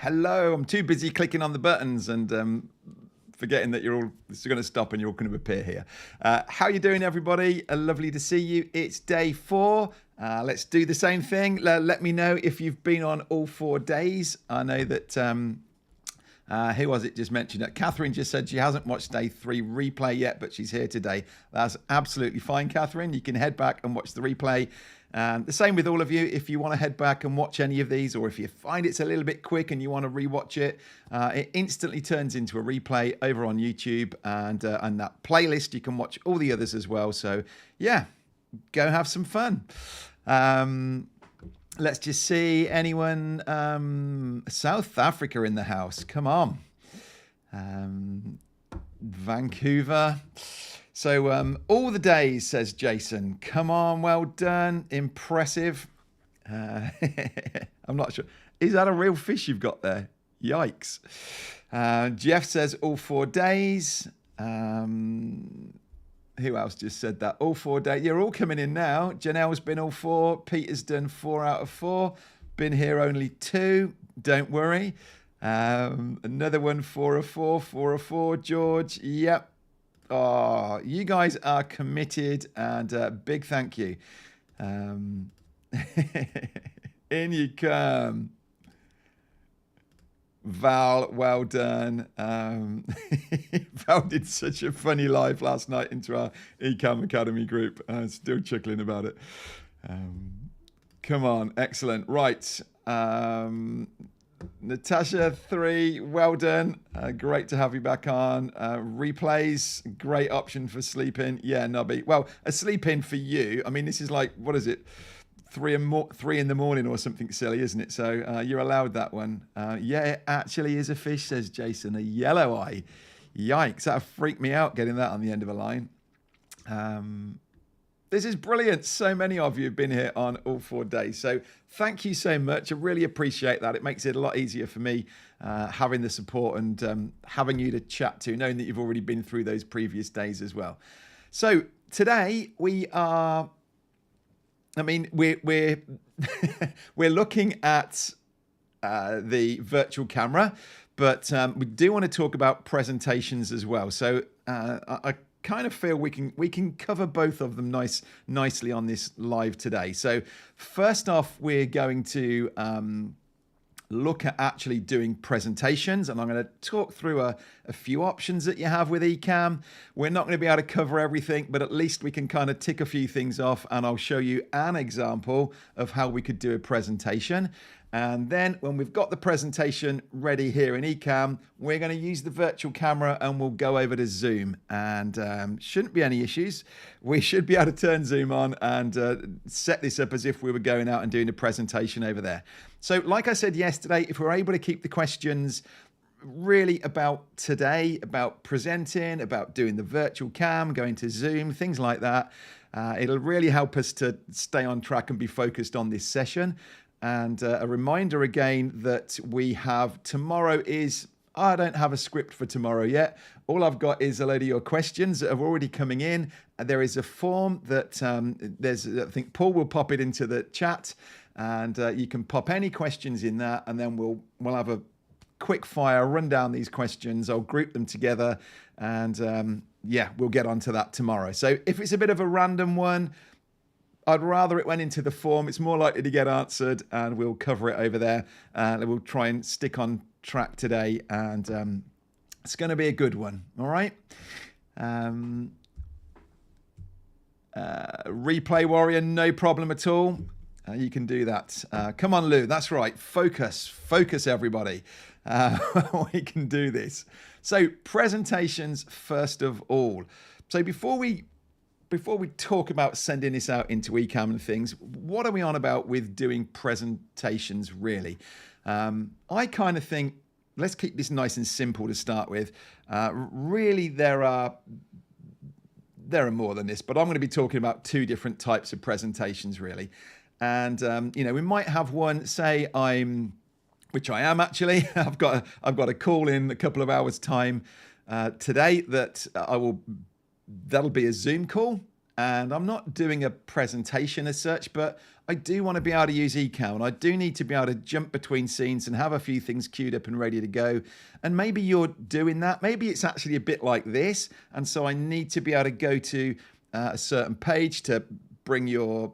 Hello. I'm too busy clicking on the buttons and forgetting that this is going to stop and you're all going to appear here. How you doing, everybody? Lovely to see you. It's day 4. Let's do the same thing. Let me know if you've been on all 4 days. I know that, who was it just mentioned it? Catherine just said she hasn't watched day 3 replay yet, but she's here today. That's absolutely fine, Catherine. You can head back and watch the replay. The same with all of you. If you want to head back and watch any of these, or if you find it's a little bit quick and you want to rewatch it, it instantly turns into a replay over on YouTube, and that playlist you can watch all the others as well. So yeah, go have some fun. Let's just see anyone. South Africa in the house. Come on. Vancouver. So all the days, says Jason. Come on, well done. Impressive. I'm not sure. Is that a real fish you've got there? Yikes. Jeff says all 4 days. Who else just said that? All 4 days. You're all coming in now. Janelle's been all 4. Peter's done 4 out of 4. Been here only 2. Don't worry. Another one, 4 of 4. 4 of 4. George. Yep. Oh, you guys are committed, and big thank you. In you come. Val, well done. Val did such a funny live last night into our Ecamm Academy group. Still chuckling about it. Come on, excellent. Right. Natasha 3, well done. Great to have you back on. Replays, great option for sleep-in. Yeah, Nobby. Well, a sleep-in for you. I mean, this is like, what is it? 3 in the morning or something silly, isn't it? So you're allowed that one. Yeah, it actually is a fish, says Jason. A yellow eye. Yikes, that freaked me out getting that on the end of a line. This is brilliant. So many of you have been here on all 4 days. So thank you so much. I really appreciate that. It makes it a lot easier for me having the support and having you to chat to, knowing that you've already been through those previous days as well. So today we are, we're we're looking at the virtual camera, but we do want to talk about presentations as well. So I kind of feel we can cover both of them nicely on this live today. So first off, we're going to look at actually doing presentations, and I'm going to talk through a few options that you have with Ecamm. We're not going to be able to cover everything, but at least we can kind of tick a few things off, and I'll show you an example of how we could do a presentation. And then when we've got the presentation ready here in Ecamm, we're going to use the virtual camera and we'll go over to Zoom, and shouldn't be any issues. We should be able to turn Zoom on and set this up as if we were going out and doing a presentation over there. So like I said yesterday, if we're able to keep the questions really about today, about presenting, about doing the virtual cam, going to Zoom, things like that, it'll really help us to stay on track and be focused on this session. And a reminder again that we have tomorrow is, I don't have a script for tomorrow yet. All I've got is a load of your questions that have already coming in. There is a form that I think Paul will pop it into the chat, and you can pop any questions in that, and then we'll have a quick fire run down these questions. I'll group them together, and yeah, we'll get onto that tomorrow. So if it's a bit of a random one, I'd rather it went into the form. It's more likely to get answered, and we'll cover it over there. We'll try and stick on track today, and it's going to be a good one. All right. Replay warrior, no problem at all. You can do that. Come on, Lou. That's right. Focus, everybody. We can do this. So presentations first of all. So before we talk about sending this out into Ecamm and things, what are we on about with doing presentations really? I kind of think, let's keep this nice and simple to start with. Really, there are more than this, but I'm going to be talking about 2 different types of presentations really. And, we might have one, say which I am actually, I've got a call in a couple of hours time today that'll be a Zoom call. and I'm not doing a presentation as such, but I do want to be able to use Ecamm, and I do need to be able to jump between scenes and have a few things queued up and ready to go. And maybe you're doing that. Maybe it's actually a bit like this, and so I need to be able to go to a certain page to bring your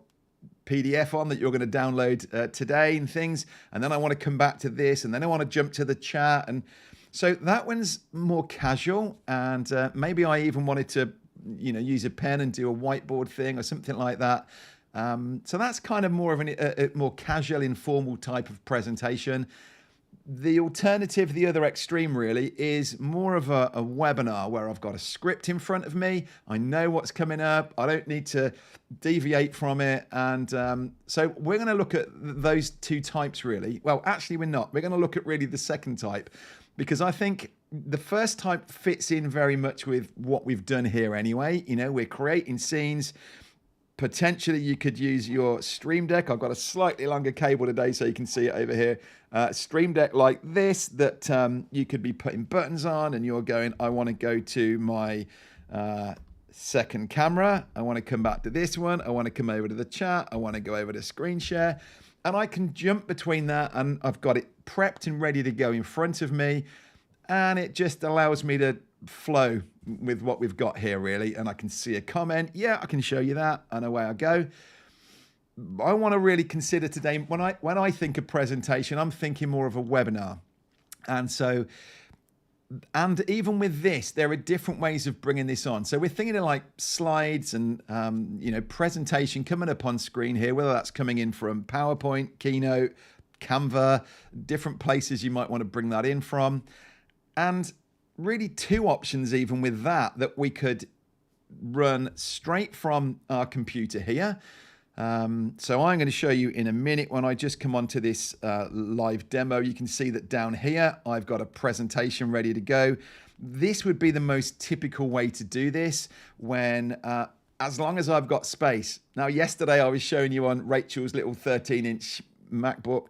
PDF on that you're going to download today and things, and then I want to come back to this, and then I want to jump to the chat. And so that one's more casual, and maybe I even wanted to use a pen and do a whiteboard thing or something like that. So that's kind of more of a more casual, informal type of presentation. The alternative, the other extreme really, is more of a webinar where I've got a script in front of me. I know what's coming up. I don't need to deviate from it. And so we're going to look at those two types really. Well, actually we're not. We're going to look at really the second type, because I think the first type fits in very much with what we've done here anyway. We're creating scenes. Potentially you could use your Stream Deck. I've got a slightly longer cable today so you can see it over here. Stream Deck like this that you could be putting buttons on, and you're going, I want to go to my second camera. I want to come back to this one. I want to come over to the chat. I want to go over to screen share. And I can jump between that, and I've got it prepped and ready to go in front of me. And it just allows me to flow with what we've got here really. And I can see a comment. Yeah, I can show you that, and away I go. I want to really consider today, when I think of presentation, I'm thinking more of a webinar. And so, and even with this, there are different ways of bringing this on. So we're thinking of like slides and, presentation coming up on screen here, whether that's coming in from PowerPoint, Keynote, Canva, different places you might want to bring that in from. And really two options even with that we could run straight from our computer here. So I'm going to show you in a minute. When I just come onto this live demo, you can see that down here I've got a presentation ready to go. This would be the most typical way to do this when as long as I've got space. Now yesterday I was showing you on Rachel's little 13-inch MacBook.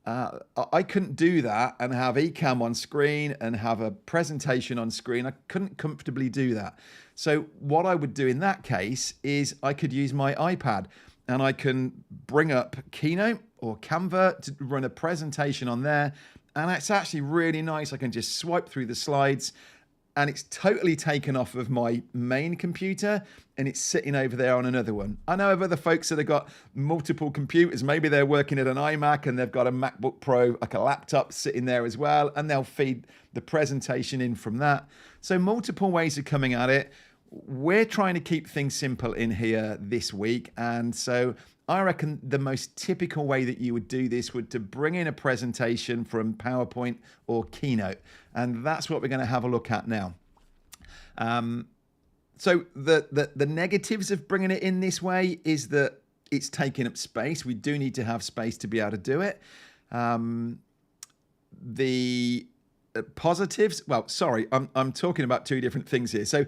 I couldn't do that and have Ecamm on screen and have a presentation on screen. I couldn't comfortably do that. So what I would do in that case is I could use my iPad, and I can bring up Keynote or Canva to run a presentation on there. And it's actually really nice. I can just swipe through the slides, and it's totally taken off of my main computer, and it's sitting over there on another one. I know of other folks that have got multiple computers. Maybe they're working at an iMac and they've got a MacBook Pro, like a laptop sitting there as well, and they'll feed the presentation in from that. So multiple ways of coming at it. We're trying to keep things simple in here this week. And so I reckon the most typical way that you would do this would to bring in a presentation from PowerPoint or Keynote. And that's what we're going to have a look at now. So the negatives of bringing it in this way is that it's taking up space. We do need to have space to be able to do it. The positives, well, sorry, I'm talking about two different things here. So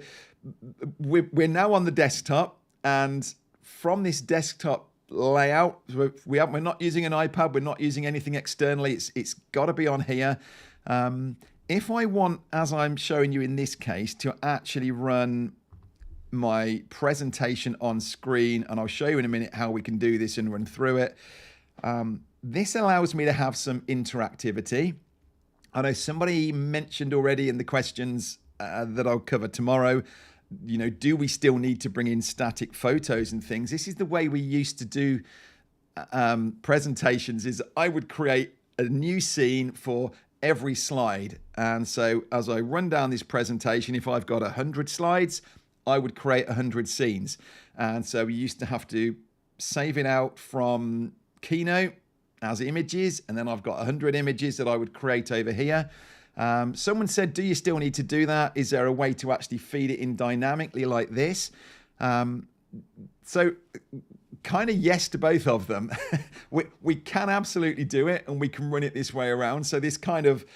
we're now on the desktop, and from this desktop layout, we're not using an iPad, we're not using anything externally. It's got to be on here. If I want, as I'm showing you in this case, to actually run my presentation on screen, and I'll show you in a minute how we can do this and run through it. This allows me to have some interactivity. I know somebody mentioned already in the questions that I'll cover tomorrow, do we still need to bring in static photos and things? This is the way we used to do presentations. Is I would create a new scene for every slide. And so as I run down this presentation, if I've got 100 slides, I would create 100 scenes. And so we used to have to save it out from Keynote as images, and then I've got 100 images that I would create over here. Someone said, do you still need to do that? Is there a way to actually feed it in dynamically like this? So kind of yes to both of them. we can absolutely do it, and we can run it this way around. So this kind of,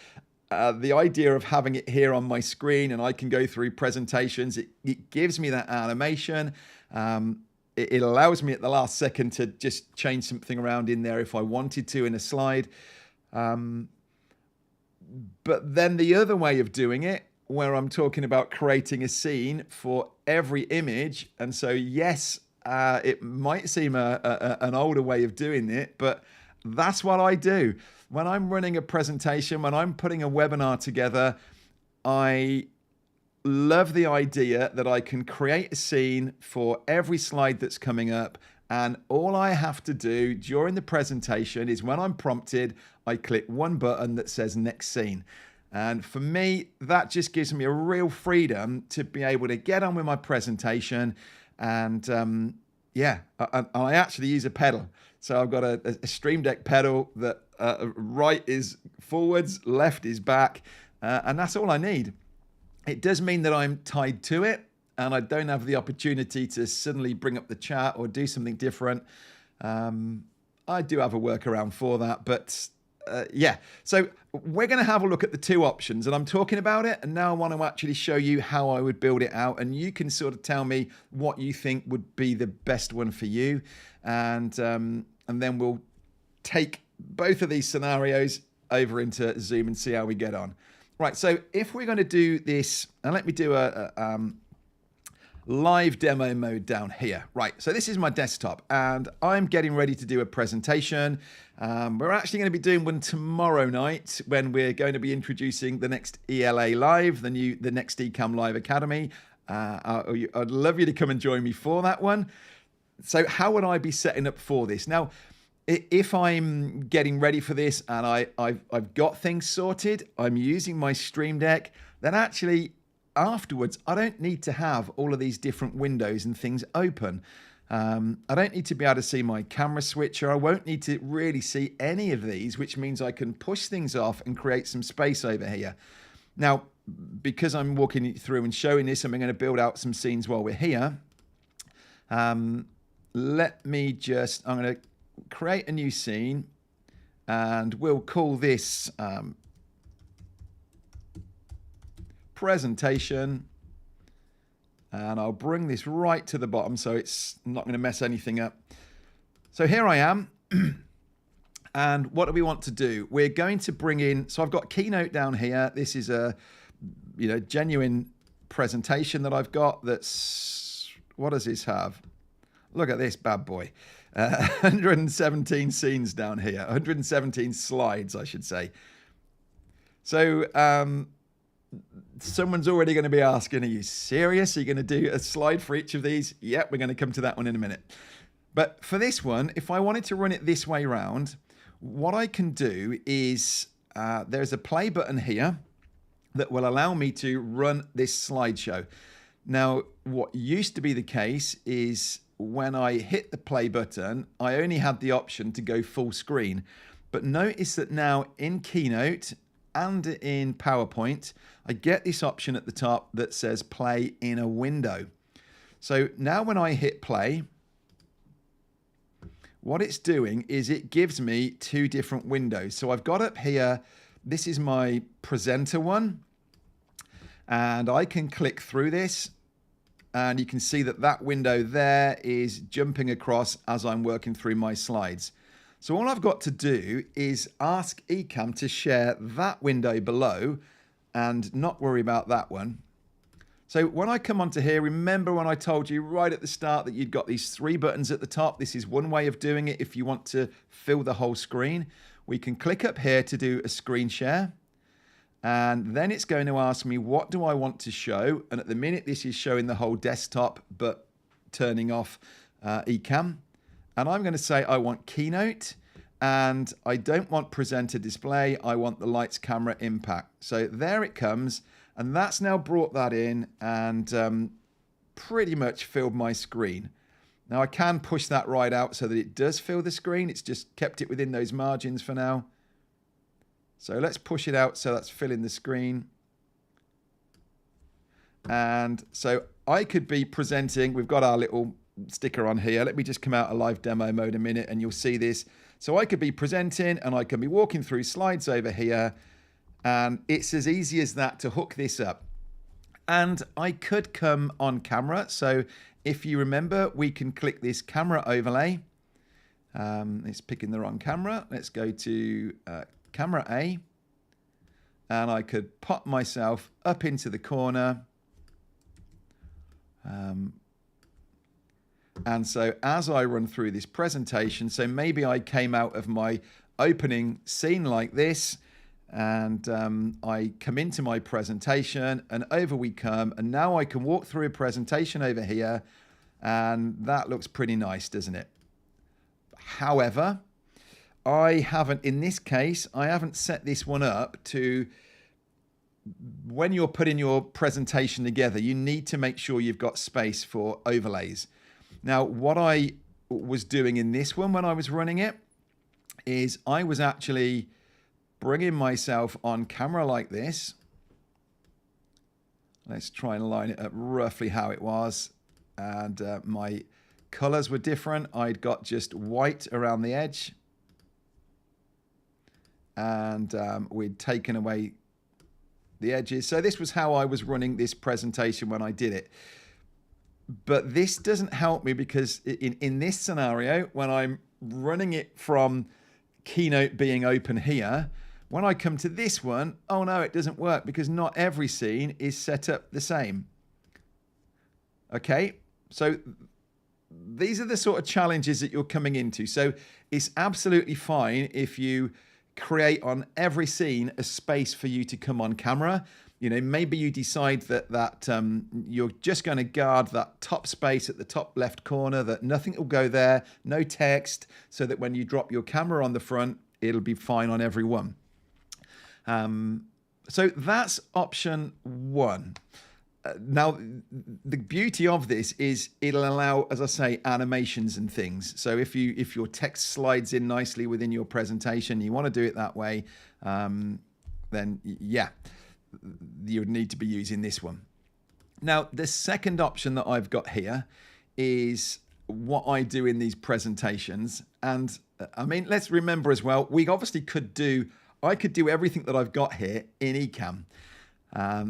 the idea of having it here on my screen and I can go through presentations, it gives me that animation. It allows me at the last second to just change something around in there if I wanted to in a slide. But then the other way of doing it, where I'm talking about creating a scene for every image. And so, yes, it might seem an older way of doing it, but that's what I do. When I'm running a presentation, when I'm putting a webinar together, I love the idea that I can create a scene for every slide that's coming up. And all I have to do during the presentation is when I'm prompted, I click one button that says next scene. And for me, that just gives me a real freedom to be able to get on with my presentation. And I actually use a pedal. So I've got a Stream Deck pedal that right is forwards, left is back, and that's all I need. It does mean that I'm tied to it, and I don't have the opportunity to suddenly bring up the chat or do something different. I do have a workaround for that, but so we're going to have a look at the two options, and I'm talking about it, and now I want to actually show you how I would build it out, and you can sort of tell me what you think would be the best one for you, and then we'll take both of these scenarios over into Zoom and see how we get on. Right, so if we're going to do this, and let me do a live demo mode down here. Right, so this is my desktop, and I'm getting ready to do a presentation. We're actually going to be doing one tomorrow night when we're going to be introducing the next ELA Live, the next Ecamm Live Academy. I'd love you to come and join me for that one. So how would I be setting up for this? Now, if I'm getting ready for this and I've got things sorted, I'm using my Stream Deck, then actually afterwards, I don't need to have all of these different windows and things open. I don't need to be able to see my camera switcher. I won't need to really see any of these, which means I can push things off and create some space over here. Now, because I'm walking through and showing this, and we're going to build out some scenes while we're here, I'm going to create a new scene, and we'll call this presentation, and I'll bring this right to the bottom so it's not going to mess anything up. So here I am. And what do we want to do? We're going to bring in, so I've got Keynote down here. This is a genuine presentation that I've got. That's, what does this have? Look at this bad boy. 117 scenes down here, 117 slides, I should say. So someone's already going to be asking, are you serious? Are you going to do a slide for each of these? Yep, we're going to come to that one in a minute. But for this one, if I wanted to run it this way round, what I can do is there's a play button here that will allow me to run this slideshow. Now, what used to be the case is when I hit the play button, I only had the option to go full screen. But notice that now in Keynote and in PowerPoint, I get this option at the top that says play in a window. So now when I hit play, what it's doing is it gives me two different windows. So I've got up here, this is my presenter one, and I can click through this, and you can see that that window there is jumping across as I'm working through my slides. So all I've got to do is ask Ecamm to share that window below and not worry about that one. So when I come onto here, remember when I told you right at the start that you'd got these three buttons at the top? This is one way of doing it if you want to fill the whole screen. We can click up here to do a screen share. And then it's going to ask me, what do I want to show? And at the minute, this is showing the whole desktop, but turning off Ecamm. And I'm going to say I want Keynote, and I don't want presenter display. I want the lights, camera, impact. So there it comes. And that's now brought that in and pretty much filled my screen. Now I can push that right out so that it does fill the screen. It's just kept it within those margins for now. So let's push it out so that's filling the screen. And so I could be presenting, we've got our little sticker on here. Let me just come out of live demo mode a minute and you'll see this. So I could be presenting and I can be walking through slides over here, and it's as easy as that to hook this up. And I could come on camera. So if you remember, we can click this camera overlay. It's picking the wrong camera. Let's go to camera A, and I could pop myself up into the corner. And so as I run through this presentation, so maybe I came out of my opening scene like this, and I come into my presentation, and over we come, and now I can walk through a presentation over here, and that looks pretty nice, doesn't it? However, I haven't, in this case, I haven't set this one up to, when you're putting your presentation together, you need to make sure you've got space for overlays. Now, what I was doing in this one when I was running it is I was actually bringing myself on camera like this. Let's try and line it up roughly how it was. And my colors were different. I'd got just white around the edge. And we'd taken away the edges. So this was how I was running this presentation when I did it. But this doesn't help me because in this scenario, when I'm running it from Keynote being open here, when I come to this one, oh no, it doesn't work because not every scene is set up the same. Okay, so these are the sort of challenges that you're coming into. So it's absolutely fine if you create on every scene a space for you to come on camera. You know, maybe you decide that you're just going to guard that top space at the top left corner, that nothing will go there, no text, so that when you drop your camera on the front, it'll be fine on every one. So that's option one. Now, the beauty of this is it'll allow, as I say, animations and things. So if your text slides in nicely within your presentation, you want to do it that way, then yeah, you would need to be using this one. Now, the second option that I've got here is what I do in these presentations. And I mean, let's remember as well, we obviously I could do everything that I've got here in Ecamm.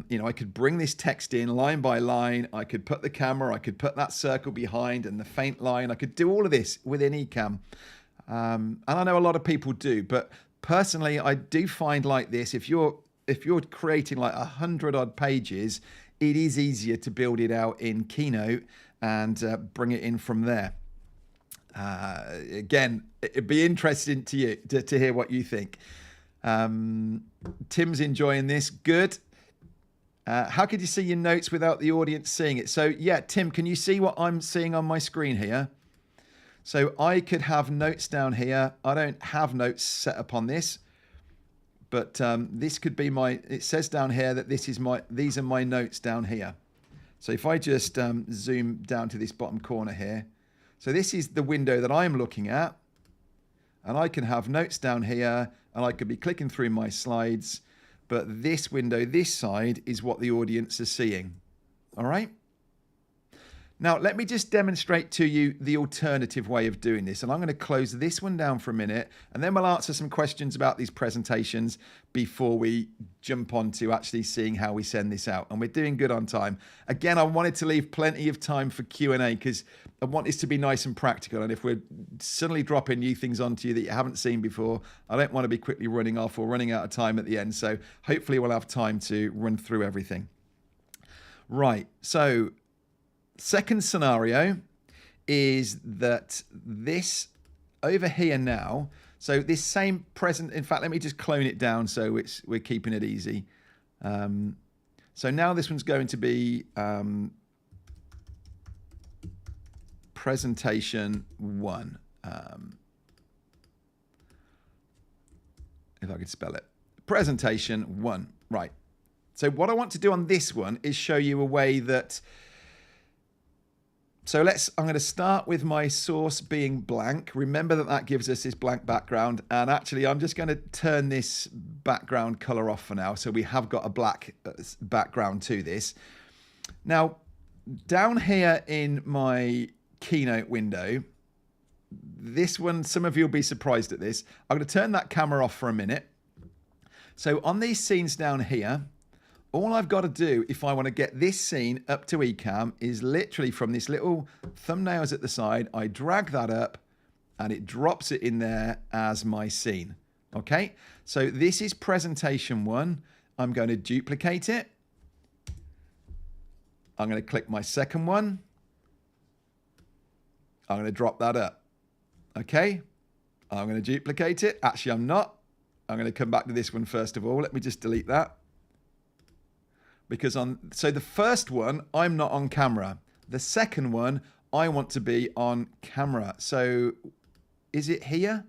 You know, I could bring this text in line by line. I could put the camera, I could put that circle behind and the faint line. I could do all of this within Ecamm. And I know a lot of people do, but personally, I do find like this, if you're creating like 100 odd pages, it is easier to build it out in Keynote and bring it in from there. Again, it'd be interesting to you to hear what you think. Tim's enjoying this. Good. How could you see your notes without the audience seeing it? So yeah, Tim, can you see what I'm seeing on my screen here? So I could have notes down here. I don't have notes set up on this, but this could be it says down here that these are my notes down here. So if I just zoom down to this bottom corner here. So this is the window that I'm looking at, and I can have notes down here, and I could be clicking through my slides, but this window, this side, is what the audience is seeing. All right? Now, let me just demonstrate to you the alternative way of doing this. And I'm going to close this one down for a minute, and then we'll answer some questions about these presentations before we jump on to actually seeing how we send this out. And we're doing good on time. Again, I wanted to leave plenty of time for Q&A because I want this to be nice and practical. And if we're suddenly dropping new things onto you that you haven't seen before, I don't want to be quickly running off or running out of time at the end. So hopefully we'll have time to run through everything. Right, so second scenario is that this over here now, so this same present, in fact, let me just clone it down so we're keeping it easy. So now this one's going to be presentation one. If I could spell it. Presentation one, right. So what I want to do on this one is show you a way that, I'm going to start with my source being blank. Remember that gives us this blank background. And actually, I'm just going to turn this background color off for now. So we have got a black background to this. Now, down here in my Keynote window, this one, some of you will be surprised at this. I'm going to turn that camera off for a minute. So on these scenes down here, all I've got to do if I want to get this scene up to Ecamm is literally from this little thumbnails at the side, I drag that up and it drops it in there as my scene. Okay, so this is presentation one. I'm going to duplicate it. I'm going to click my second one. I'm going to drop that up. Okay. I'm going to duplicate it. Actually, I'm not. I'm going to come back to this one first of all. Let me just delete that. Because so the first one, I'm not on camera. The second one, I want to be on camera. So is it here?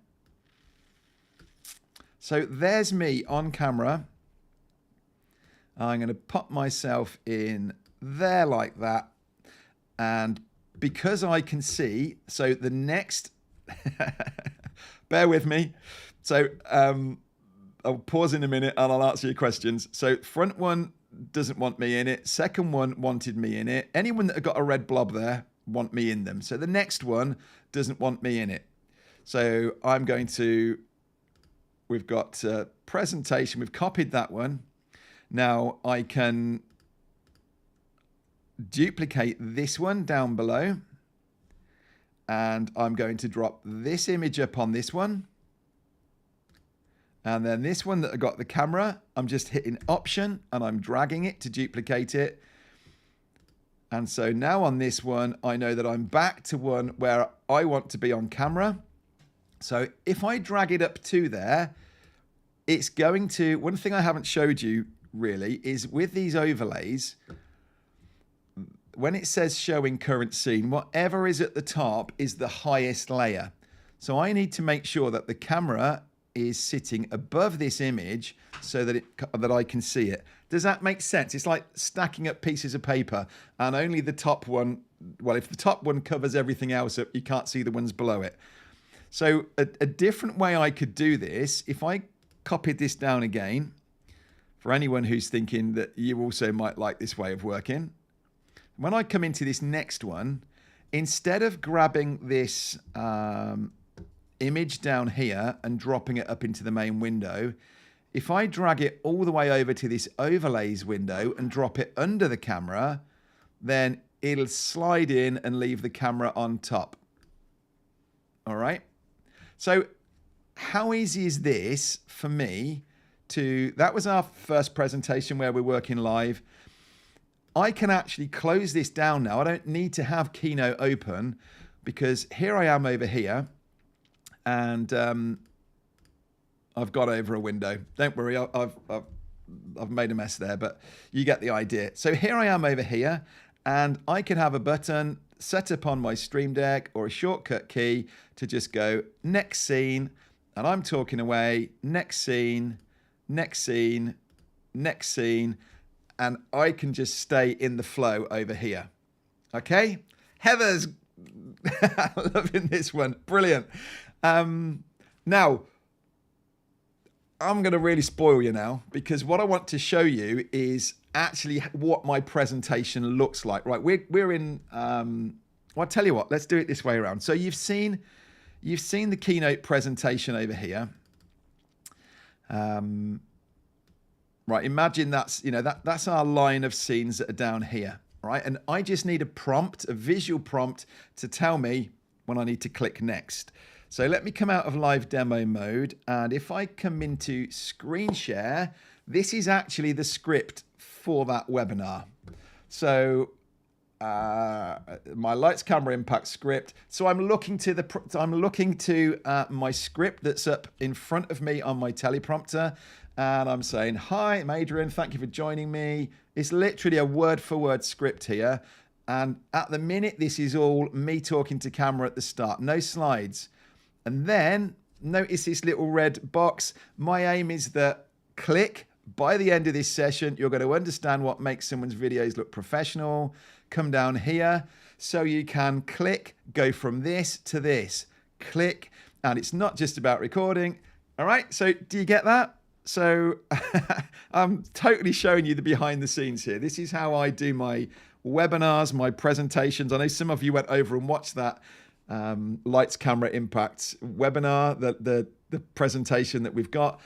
So there's me on camera. I'm going to pop myself in there like that. And because I can see, so the next, bear with me. So I'll pause in a minute and I'll answer your questions. So front one doesn't want me in it. Second one wanted me in it. Anyone that got a red blob there want me in them. So the next one doesn't want me in it. So I'm going to, we've got presentation. We've copied that one. Now I can duplicate this one down below. And I'm going to drop this image up on this one. And then this one that I got the camera, I'm just hitting Option and I'm dragging it to duplicate it. And so now on this one, I know that I'm back to one where I want to be on camera. So if I drag it up to there, it's going to, one thing I haven't showed you really is with these overlays, when it says showing current scene, whatever is at the top is the highest layer. So I need to make sure that the camera is sitting above this image so that that I can see it. Does that make sense? It's like stacking up pieces of paper and only the top one, well, if the top one covers everything else up, you can't see the ones below it. So a different way I could do this, if I copied this down again, for anyone who's thinking that you also might like this way of working, when I come into this next one, instead of grabbing this image down here and dropping it up into the main window, if I drag it all the way over to this overlays window and drop it under the camera, then it'll slide in and leave the camera on top. All right. So how easy is this for me to, that was our first presentation where we're working live. I can actually close this down now. I don't need to have Keynote open because here I am over here. And I've got over a window. Don't worry, I've made a mess there, but you get the idea. So here I am over here, and I can have a button set up on my Stream Deck or a shortcut key to just go next scene, and I'm talking away, next scene, next scene, next scene, and I can just stay in the flow over here. Okay? Heather's loving this one. Brilliant. Now, I'm going to really spoil you now because what I want to show you is actually what my presentation looks like. Right, we're in. Well, I'll tell you what. Let's do it this way around. So you've seen the Keynote presentation over here. Right, imagine that's that's our line of scenes that are down here. Right, and I just need a prompt, a visual prompt to tell me when I need to click next. So let me come out of live demo mode. And if I come into screen share, this is actually the script for that webinar. So my lights, camera, impact script. So I'm looking to my script that's up in front of me on my teleprompter. And I'm saying, hi, I'm Adrian. Thank you for joining me. It's literally a word for word script here. And at the minute, this is all me talking to camera at the start. No slides. And then notice this little red box. My aim is that click. By the end of this session, you're going to understand what makes someone's videos look professional. Come down here so you can click, go from this to this. Click. And it's not just about recording. All right. So do you get that? So I'm totally showing you the behind the scenes here. This is how I do my webinars, my presentations. I know some of you went over and watched that lights, camera, impact webinar, the presentation that we've got.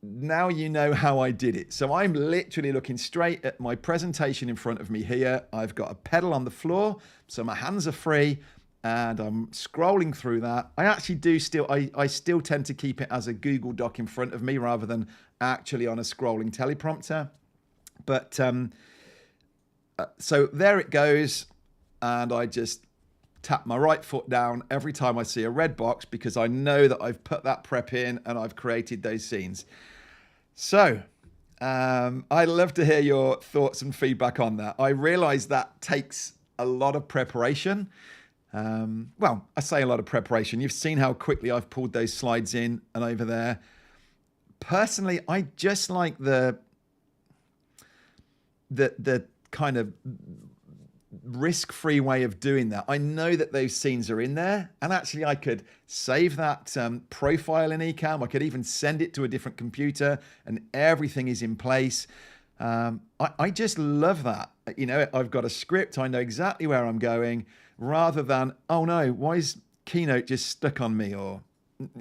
Now you know how I did it. So I'm literally looking straight at my presentation in front of me here. I've got a pedal on the floor, so my hands are free, and I'm scrolling through that. I actually do I still tend to keep it as a Google Doc in front of me rather than actually on a scrolling teleprompter. But So there it goes. And I just tap my right foot down every time I see a red box because I know that I've put that prep in and I've created those scenes. So I'd love to hear your thoughts and feedback on that. I realize that takes a lot of preparation. Well, I say a lot of preparation. You've seen how quickly I've pulled those slides in and over there. Personally, I just like the kind of risk-free way of doing that. I know that those scenes are in there, and actually I could save that profile in Ecamm. I could even send it to a different computer and everything is in place. I just love that. You know, I've got a script, I know exactly where I'm going, rather than, oh no, why is Keynote just stuck on me? Or,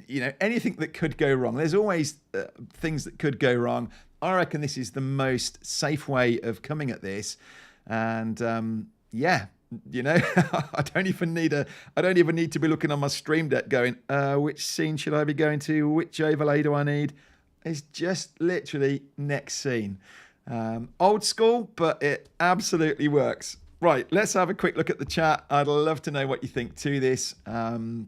you know, anything that could go wrong. There's always things that could go wrong. I reckon this is the most safe way of coming at this. And yeah, you know, I don't even need to be looking on my Stream Deck going, which scene should I be going to? Which overlay do I need? It's just literally next scene. Old school, but it absolutely works. Right, let's have a quick look at the chat. I'd love to know what you think to this. Pedal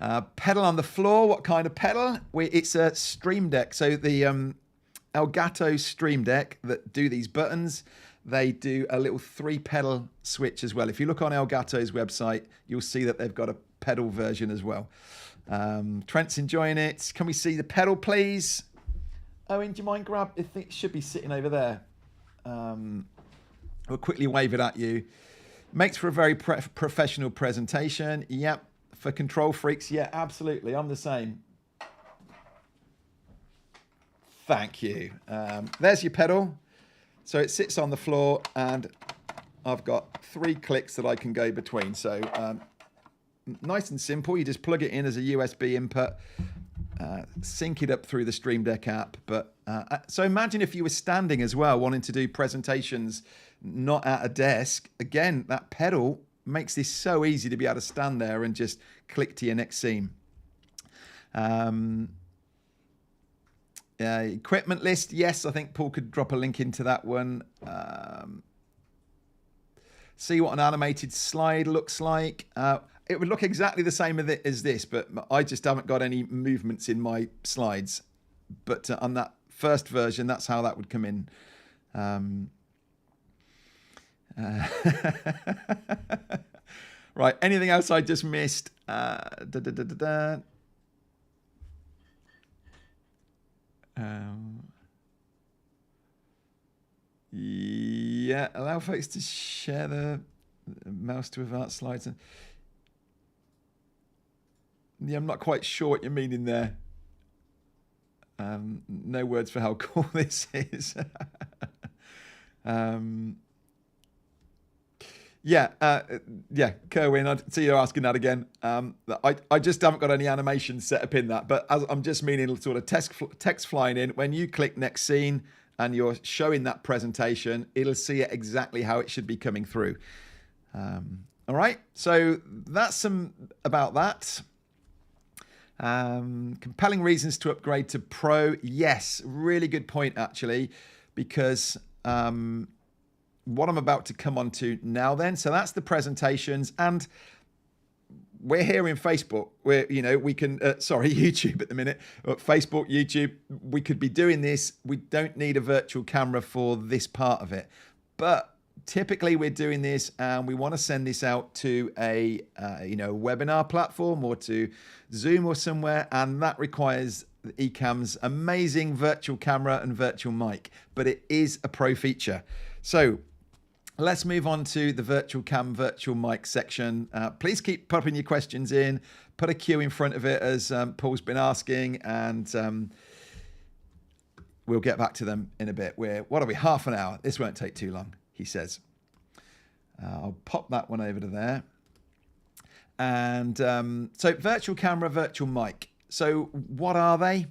on the floor, what kind of pedal? It's a Stream Deck. So the Elgato Stream Deck that do these buttons, they do a little 3-pedal switch as well. If you look on Elgato's website, you'll see that they've got a pedal version as well. Trent's enjoying it. Can we see the pedal, please? Owen, do you mind grab? I think it should be sitting over there. We'll quickly wave it at you. Makes for a very professional presentation. Yep. For control freaks, yeah, absolutely. I'm the same. Thank you. There's your pedal. So it sits on the floor and I've got 3 clicks that I can go between. So nice and simple. You just plug it in as a USB input, sync it up through the Stream Deck app. But so imagine if you were standing as well, wanting to do presentations not at a desk. Again, that pedal makes this so easy to be able to stand there and just click to your next scene. Equipment list, yes, I think Paul could drop a link into that one. See what an animated slide looks like. It would look exactly the same as this, but I just haven't got any movements in my slides. But on that first version, that's how that would come in. Right, anything else I just missed? Yeah, allow folks to share the mouse to advance slides. Yeah, I'm not quite sure what you're meaning there. No words for how cool this is. Yeah, Kerwin, I see you're asking that again. I just haven't got any animation set up in that, but I'm just meaning sort of text flying in. When you click next scene and you're showing that presentation, it'll see it exactly how it should be coming through. All right, so that's some about that. Compelling reasons to upgrade to Pro. Yes, really good point, actually, because what I'm about to come on to now then. So that's the presentations, and we're here in Facebook where, you know, we can, YouTube at the minute, Facebook, YouTube, we could be doing this. We don't need a virtual camera for this part of it, but typically we're doing this and we want to send this out to a, webinar platform or to Zoom or somewhere. And that requires Ecamm's amazing virtual camera and virtual mic, but it is a pro feature. So let's move on to the virtual cam, virtual mic section. Please keep popping your questions in. Put a queue in front of it, as Paul's been asking, and we'll get back to them in a bit. What are we, half an hour? This won't take too long, he says. I'll pop that one over to there. And so virtual camera, virtual mic. So what are they?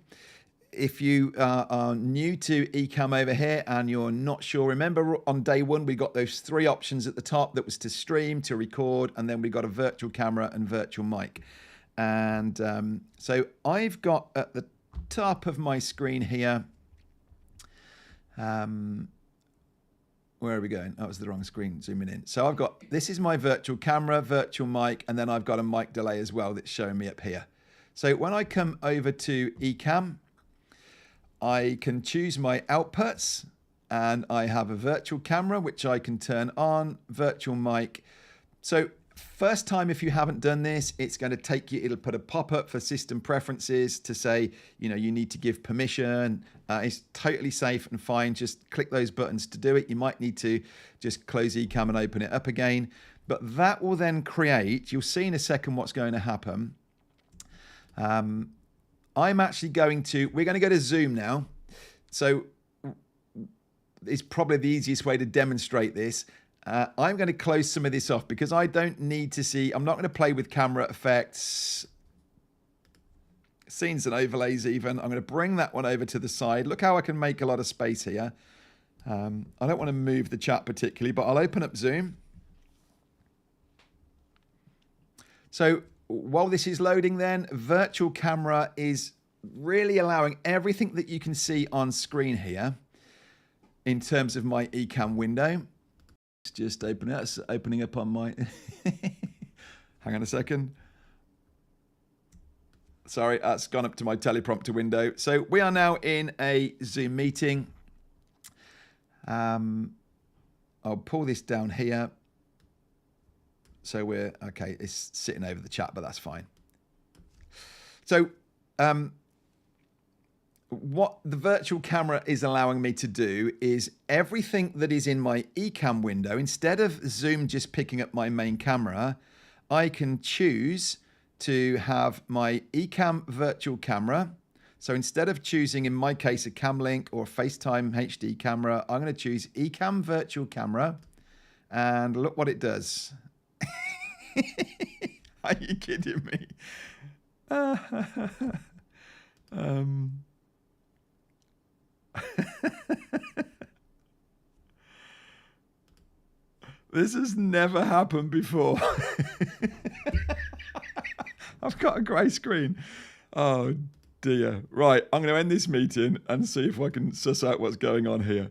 If you are new to Ecamm over here and you're not sure, remember on day one, we got those 3 options at the top. That was to stream, to record, and then we got a virtual camera and virtual mic. And so I've got at the top of my screen here, Where are we going? That was the wrong screen, zooming in. So I've got, this is my virtual camera, virtual mic, and then I've got a mic delay as well that's showing me up here. So when I come over to Ecamm, I can choose my outputs, and I have a virtual camera, which I can turn on, virtual mic. So first time, if you haven't done this, it's going to take you, it'll put a pop-up for system preferences to say, you know, you need to give permission. It's totally safe and fine. Just click those buttons to do it. You might need to just close Ecamm and open it up again. But that will then create, you'll see in a second what's going to happen. I'm actually going to, we're going to go to Zoom now. So it's probably the easiest way to demonstrate this. I'm going to close some of this off because I don't need to see, I'm not going to play with camera effects, scenes and overlays even. I'm going to bring that one over to the side. Look how I can make a lot of space here. I don't want to move the chat particularly, but I'll open up Zoom. So while this is loading then, virtual camera is really allowing everything that you can see on screen here in terms of my Ecamm window. It's just opening up on my, hang on a second. Sorry, that's gone up to my teleprompter window. So we are now in a Zoom meeting. I'll pull this down here. So we're, okay, it's sitting over the chat, but that's fine. So what the virtual camera is allowing me to do is everything that is in my Ecamm window, instead of Zoom just picking up my main camera, I can choose to have my Ecamm virtual camera. So instead of choosing, in my case, a Cam Link or a FaceTime HD camera, I'm going to choose Ecamm virtual camera, and look what it does. Are you kidding me? This has never happened before. I've got a grey screen. Oh dear. Right, I'm going to end this meeting and see if I can suss out what's going on here.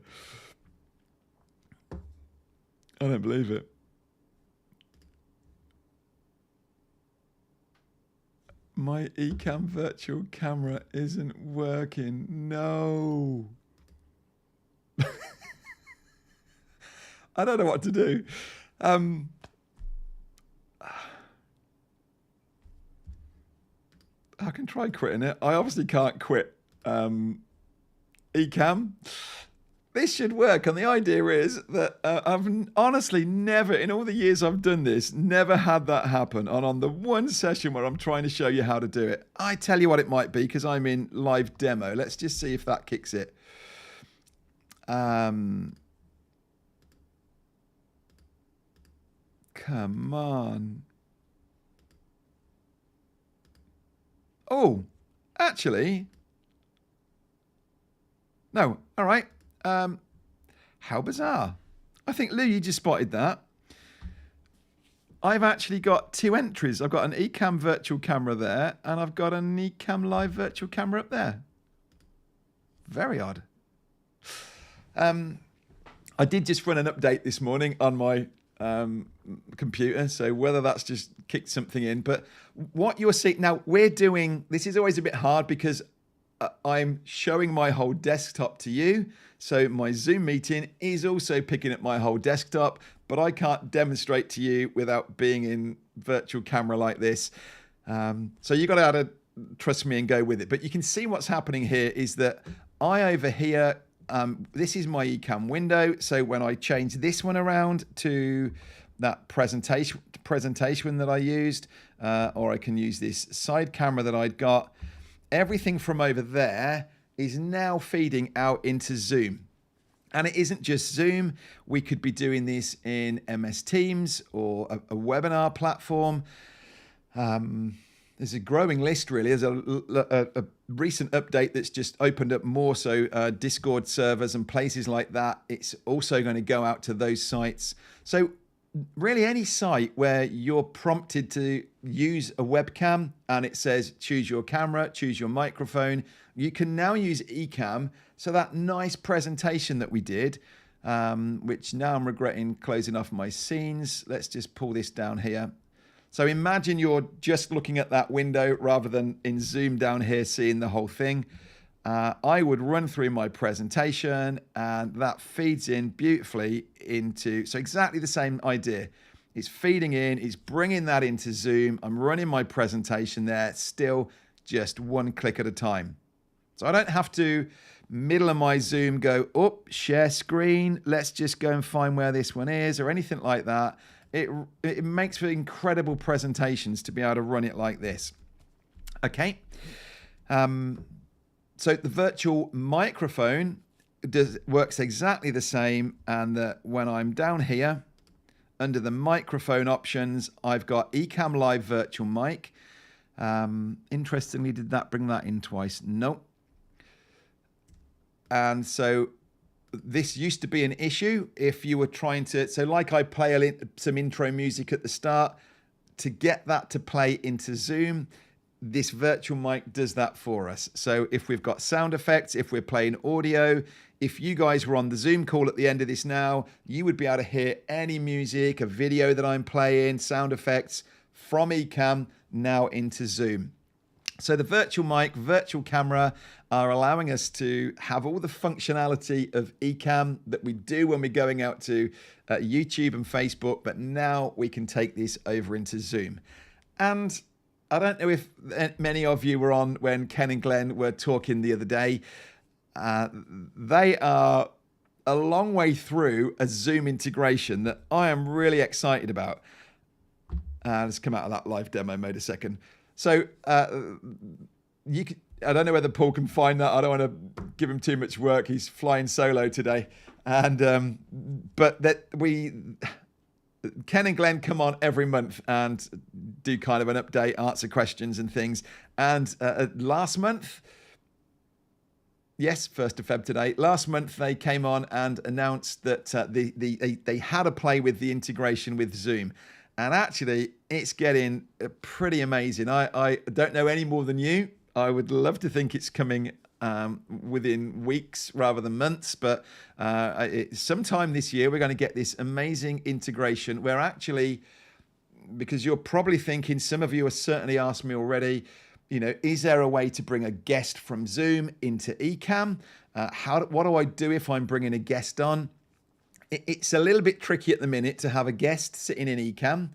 I don't believe it. My Ecamm virtual camera isn't working. No. I don't know what to do. I can try quitting it. I obviously can't quit Ecamm. This should work, and the idea is that I've honestly never, in all the years I've done this, never had that happen. And on the one session where I'm trying to show you how to do it, I tell you what it might be because I'm in live demo. Let's just see if that kicks it. Come on. Oh, actually, no. All right. How bizarre. I think, Lou, you just spotted that. I've actually got two entries. I've got an Ecamm virtual camera there, and I've got an Ecamm live virtual camera up there. Very odd. I did just run an update this morning on my computer, so whether that's just kicked something in, but what you're seeing now, we're doing, this is always a bit hard because I'm showing my whole desktop to you. So my Zoom meeting is also picking up my whole desktop, but I can't demonstrate to you without being in virtual camera like this. So you've got to trust me and go with it. But you can see what's happening here is that I over here, this is my Ecamm window. So when I change this one around to that presentation that I used, or I can use this side camera that I'd got, everything from over there is now feeding out into Zoom. And it isn't just Zoom. We could be doing this in MS Teams or a webinar platform. There's a growing list, really. There's a recent update that's just opened up more. So Discord servers and places like that, it's also going to go out to those sites. So really any site where you're prompted to use a webcam and it says choose your camera, choose your microphone, you can now use Ecamm. So that nice presentation that we did, which now I'm regretting closing off my scenes. Let's just pull this down here. So imagine you're just looking at that window rather than in Zoom down here seeing the whole thing. I would run through my presentation, and that feeds in beautifully into, so exactly the same idea. It's feeding in, it's bringing that into Zoom. I'm running my presentation there, still just one click at a time. So I don't have to, middle of my Zoom, go, share screen, let's just go and find where this one is, or anything like that. It makes for incredible presentations to be able to run it like this. Okay. So the virtual microphone works exactly the same, and when I'm down here under the microphone options, I've got Ecamm Live Virtual Mic. Interestingly, did that bring that in twice? Nope. And so this used to be an issue if you were trying to, so like I play some intro music at the start, to get that to play into Zoom, this virtual mic does that for us. So if we've got sound effects, if we're playing audio, if you guys were on the Zoom call at the end of this now, you would be able to hear any music, a video that I'm playing, sound effects from Ecamm now into Zoom. So the virtual mic, virtual camera are allowing us to have all the functionality of Ecamm that we do when we're going out to YouTube and Facebook, but now we can take this over into Zoom. And I don't know if many of you were on when Ken and Glenn were talking the other day. They are a long way through a Zoom integration that I am really excited about. Let's come out of that live demo mode a second. So I don't know whether Paul can find that. I don't want to give him too much work. He's flying solo today. And but that Ken and Glenn come on every month and do kind of an update, answer questions and things. And last month, yes, 1st of Feb today, last month they came on and announced that they had a play with the integration with Zoom. And actually, it's getting pretty amazing. I don't know any more than you. I would love to think it's coming within weeks rather than months, but sometime this year we're going to get this amazing integration where actually, because you're probably thinking, some of you have certainly asked me already, is there a way to bring a guest from Zoom into Ecamm? What do I do if I'm bringing a guest on? It's a little bit tricky at the minute to have a guest sitting in Ecamm,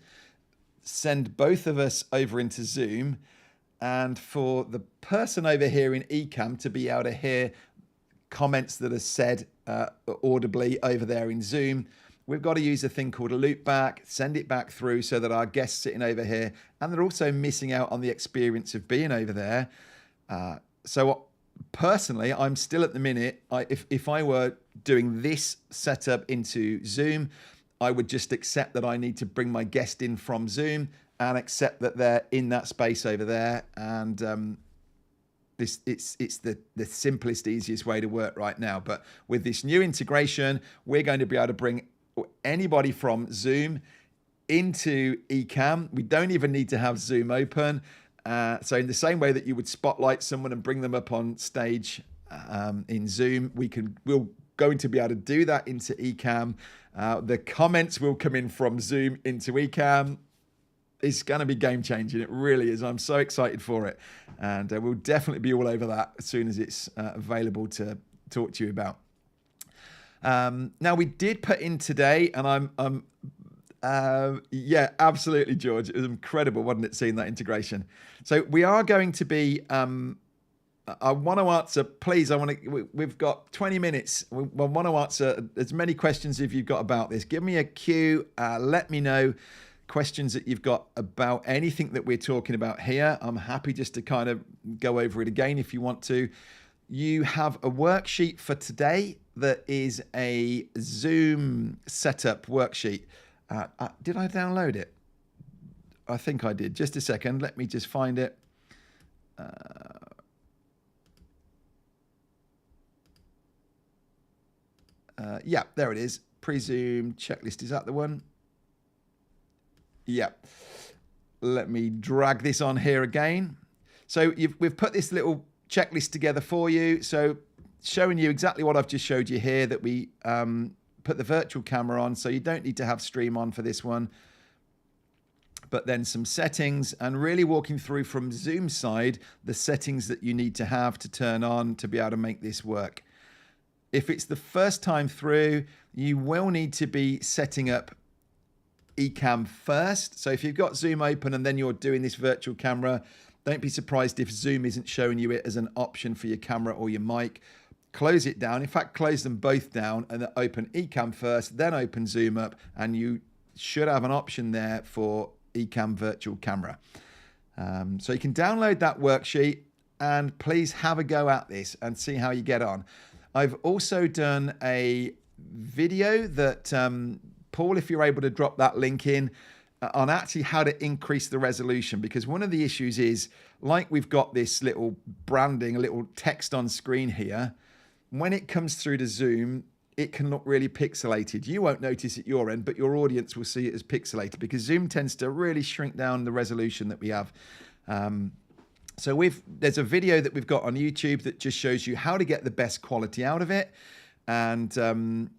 send both of us over into Zoom, and for the person over here in Ecamm to be able to hear comments that are said audibly over there in Zoom. We've got to use a thing called a loopback, send it back through so that our guests sitting over here, and they're also missing out on the experience of being over there. So personally, I'm still at the minute, if I were doing this setup into Zoom, I would just accept that I need to bring my guest in from Zoom and accept that they're in that space over there. And it's the simplest, easiest way to work right now. But with this new integration, we're going to be able to bring anybody from Zoom into Ecamm. We don't even need to have Zoom open. So in the same way that you would spotlight someone and bring them up on stage in Zoom, we're going to be able to do that into Ecamm. The comments will come in from Zoom into Ecamm. It's going to be game changing. It really is. I'm so excited for it. And we'll definitely be all over that as soon as it's available to talk to you about. Now we did put in today, and yeah, absolutely, George. It was incredible, wasn't it, seeing that integration? So we are going to be, I want to answer, please, we've got 20 minutes. We want to answer as many questions as you've got about this. Give me a cue. Let me know questions that you've got about anything that we're talking about here. I'm happy just to kind of go over it again if you want to. You have a worksheet for today that is a Zoom setup worksheet. Did I download it? I think I did. Just a second. Let me just find it. Yeah, there it is. Pre-Zoom checklist. Is that the one? Yeah. Let me drag this on here again. So we've put this little checklist together for you. So showing you exactly what I've just showed you here, that we put put the virtual camera on, so you don't need to have stream on for this one. But then some settings, and really walking through from Zoom side, the settings that you need to have to turn on to be able to make this work. If it's the first time through, you will need to be setting up Ecamm first. So if you've got Zoom open and then you're doing this virtual camera, don't be surprised if Zoom isn't showing you it as an option for your camera or your mic. Close it down. In fact, close them both down and then open Ecamm first, then open Zoom up, and you should have an option there for Ecamm virtual camera. So you can download that worksheet and please have a go at this and see how you get on. I've also done a video that, Paul, if you're able to drop that link in, on actually how to increase the resolution, because one of the issues is, like we've got this little branding, a little text on screen here, when it comes through to Zoom, it can look really pixelated. You won't notice at your end, but your audience will see it as pixelated because Zoom tends to really shrink down the resolution that we have. So there's a video that we've got on YouTube that just shows you how to get the best quality out of it. And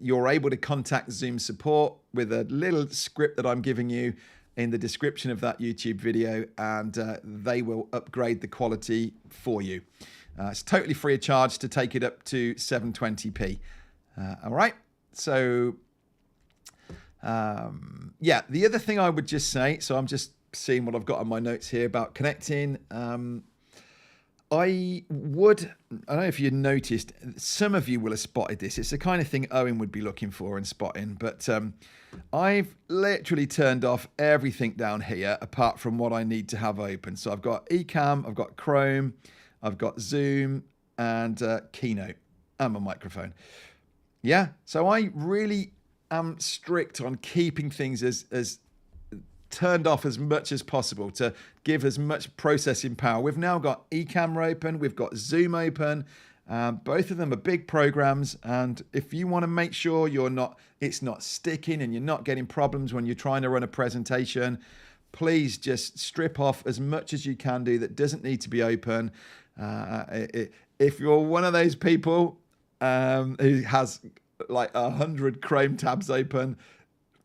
you're able to contact Zoom support with a little script that I'm giving you in the description of that YouTube video, and they will upgrade the quality for you. It's totally free of charge to take it up to 720p. All right. So, yeah, the other thing I would just say, so I'm just seeing what I've got on my notes here about connecting. I don't know if you noticed, some of you will have spotted this. It's the kind of thing Owen would be looking for and spotting, but I've literally turned off everything down here apart from what I need to have open. So I've got Ecamm, I've got Chrome, I've got Zoom and Keynote and my microphone. Yeah, so I really am strict on keeping things as turned off as much as possible to give as much processing power. We've now got Ecamm open, we've got Zoom open. Both of them are big programs, and if you want to make sure it's not sticking and you're not getting problems when you're trying to run a presentation, please just strip off as much as you can do that doesn't need to be open. If you're one of those people who has like 100 Chrome tabs open,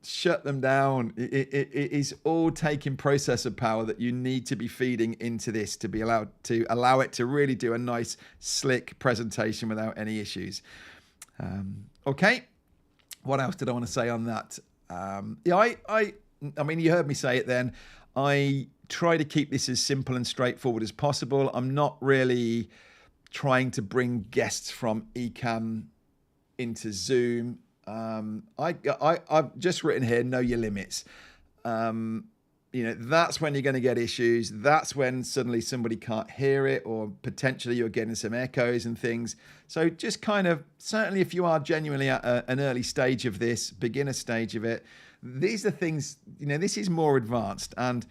shut them down. It is all taking processor power that you need to be feeding into this to be allowed to allow it to really do a nice, slick presentation without any issues. Okay, what else did I want to say on that? Yeah, I mean, you heard me say it then. I try to keep this as simple and straightforward as possible. I'm not really trying to bring guests from Ecamm into Zoom. I've just written here, know your limits. That's when you're going to get issues. That's when suddenly somebody can't hear it, or potentially you're getting some echoes and things. So just kind of, certainly if you are genuinely at an early stage of this, beginner stage of it, these are things, this is more advanced. And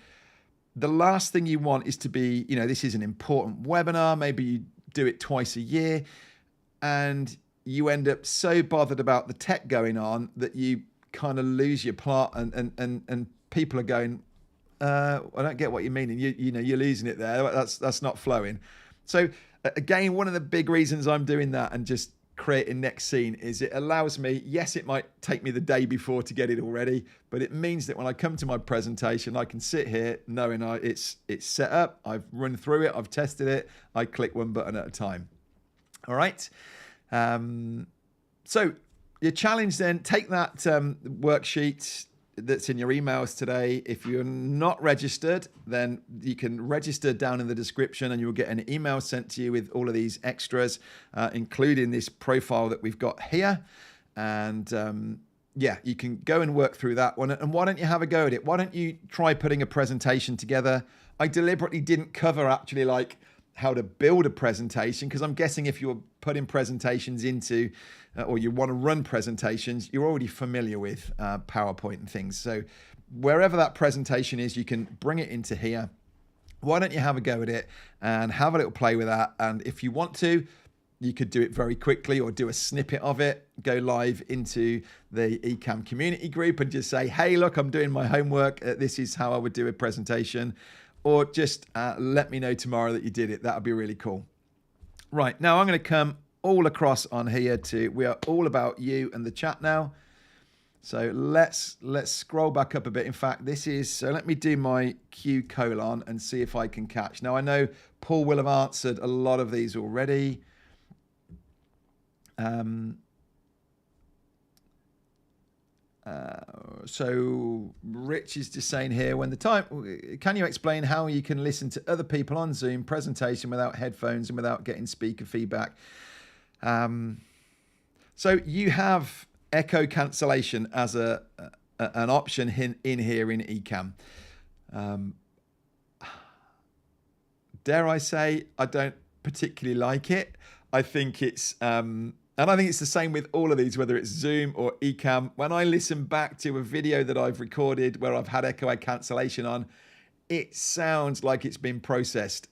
the last thing you want is to be, this is an important webinar. Maybe you do it twice a year and you end up so bothered about the tech going on that you kind of lose your plot, and people are going, I don't get what you mean, and you're losing it there. That's not flowing. So again, one of the big reasons I'm doing that and just creating Next Scene is it allows me, yes, it might take me the day before to get it all ready, but it means that when I come to my presentation, I can sit here knowing it's set up, I've run through it, I've tested it, I click one button at a time. All right. So your challenge then, take that worksheet that's in your emails today. If you're not registered, then you can register down in the description and you'll get an email sent to you with all of these extras, including this profile that we've got here. And yeah, you can go and work through that one. And why don't you have a go at it? Why don't you try putting a presentation together? I deliberately didn't cover actually like how to build a presentation, because I'm guessing if you're putting presentations into, or you want to run presentations, you're already familiar with PowerPoint and things. So wherever that presentation is, you can bring it into here. Why don't you have a go at it and have a little play with that? And if you want to, you could do it very quickly or do a snippet of it, go live into the Ecamm community group and just say, hey, look, I'm doing my homework. This is how I would do a presentation. Or just let me know tomorrow that you did it. That would be really cool. Right, now I'm going to come all across on here to, we are all about you and the chat now. So let's scroll back up a bit. In fact, this is, so let me do my Q colon and see if I can catch. Now I know Paul will have answered a lot of these already. So Rich is just saying here, can you explain how you can listen to other people on Zoom presentation without headphones and without getting speaker feedback? So you have echo cancellation as an option in here in Ecamm. Dare I say, I don't particularly like it. I think it's, and I think it's the same with all of these, whether it's Zoom or Ecamm. When I listen back to a video that I've recorded where I've had echo cancellation on, it sounds like it's been processed.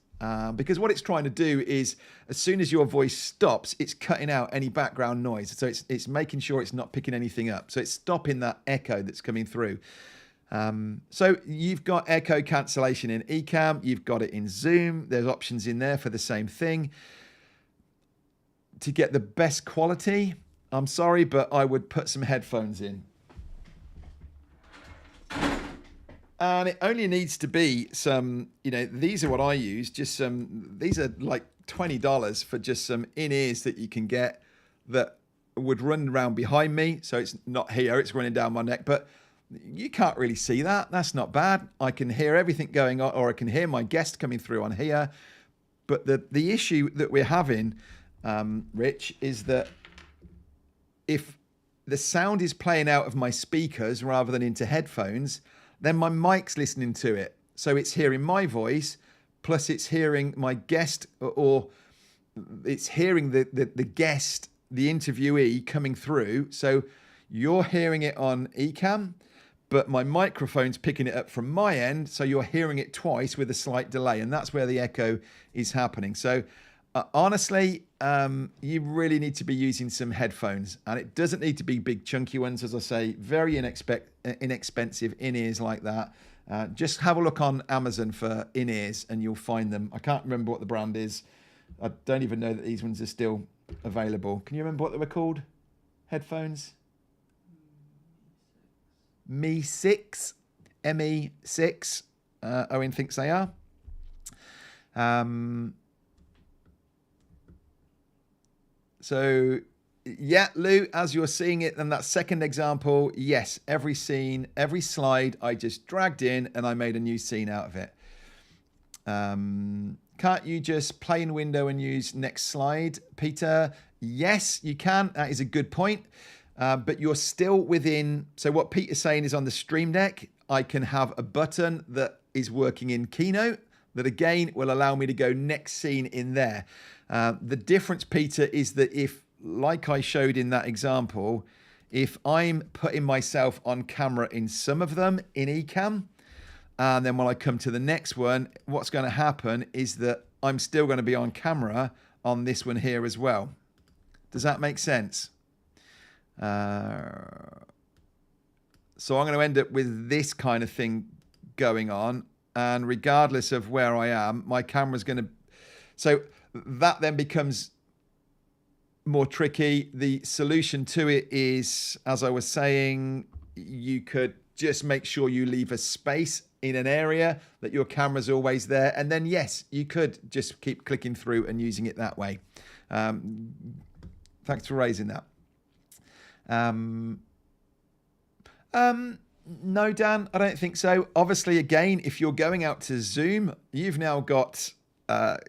Because what it's trying to do is, as soon as your voice stops, it's cutting out any background noise. So it's making sure it's not picking anything up. So it's stopping that echo that's coming through. So you've got echo cancellation in Ecamm. You've got it in Zoom. There's options in there for the same thing. To get the best quality, I'm sorry, but I would put some headphones in. And it only needs to be some, these are what I use, these are like $20 for just some in-ears that you can get that would run around behind me. So it's not here, it's running down my neck, but you can't really see that. That's not bad. I can hear everything going on, or I can hear my guest coming through on here. But the issue that we're having, Rich, is that if the sound is playing out of my speakers rather than into headphones, then my mic's listening to it. So it's hearing my voice, plus it's hearing my guest, or it's hearing the guest, the interviewee coming through. So you're hearing it on Ecamm, but my microphone's picking it up from my end. So you're hearing it twice with a slight delay. And that's where the echo is happening. So honestly, you really need to be using some headphones, and it doesn't need to be big chunky ones. As I say, very inexpensive in-ears like that. Just have a look on Amazon for in-ears and you'll find them. I can't remember what the brand is. I don't even know that these ones are still available. Can you remember what they were called? Headphones? Me6, ME6. Owen thinks they are. So, yeah, Lou, as you're seeing it, then that second example, yes, every scene, every slide, I just dragged in and I made a new scene out of it. Can't you just play in window and use next slide, Peter? Yes, you can. That is a good point. But you're still within. So what Peter's saying is, on the Stream Deck, I can have a button that is working in Keynote that again will allow me to go next scene in there. The difference, Peter, is that if, like I showed in that example, if I'm putting myself on camera in some of them in Ecamm, and then when I come to the next one, what's going to happen is that I'm still going to be on camera on this one here as well. Does that make sense? So I'm going to end up with this kind of thing going on, and regardless of where I am, my camera's going to... So that then becomes more tricky. The solution to it is, as I was saying, you could just make sure you leave a space in an area that your camera's always there. And then, yes, you could just keep clicking through and using it that way. Thanks for raising that. No, Dan, I don't think so. Obviously, again, if you're going out to Zoom, you've now got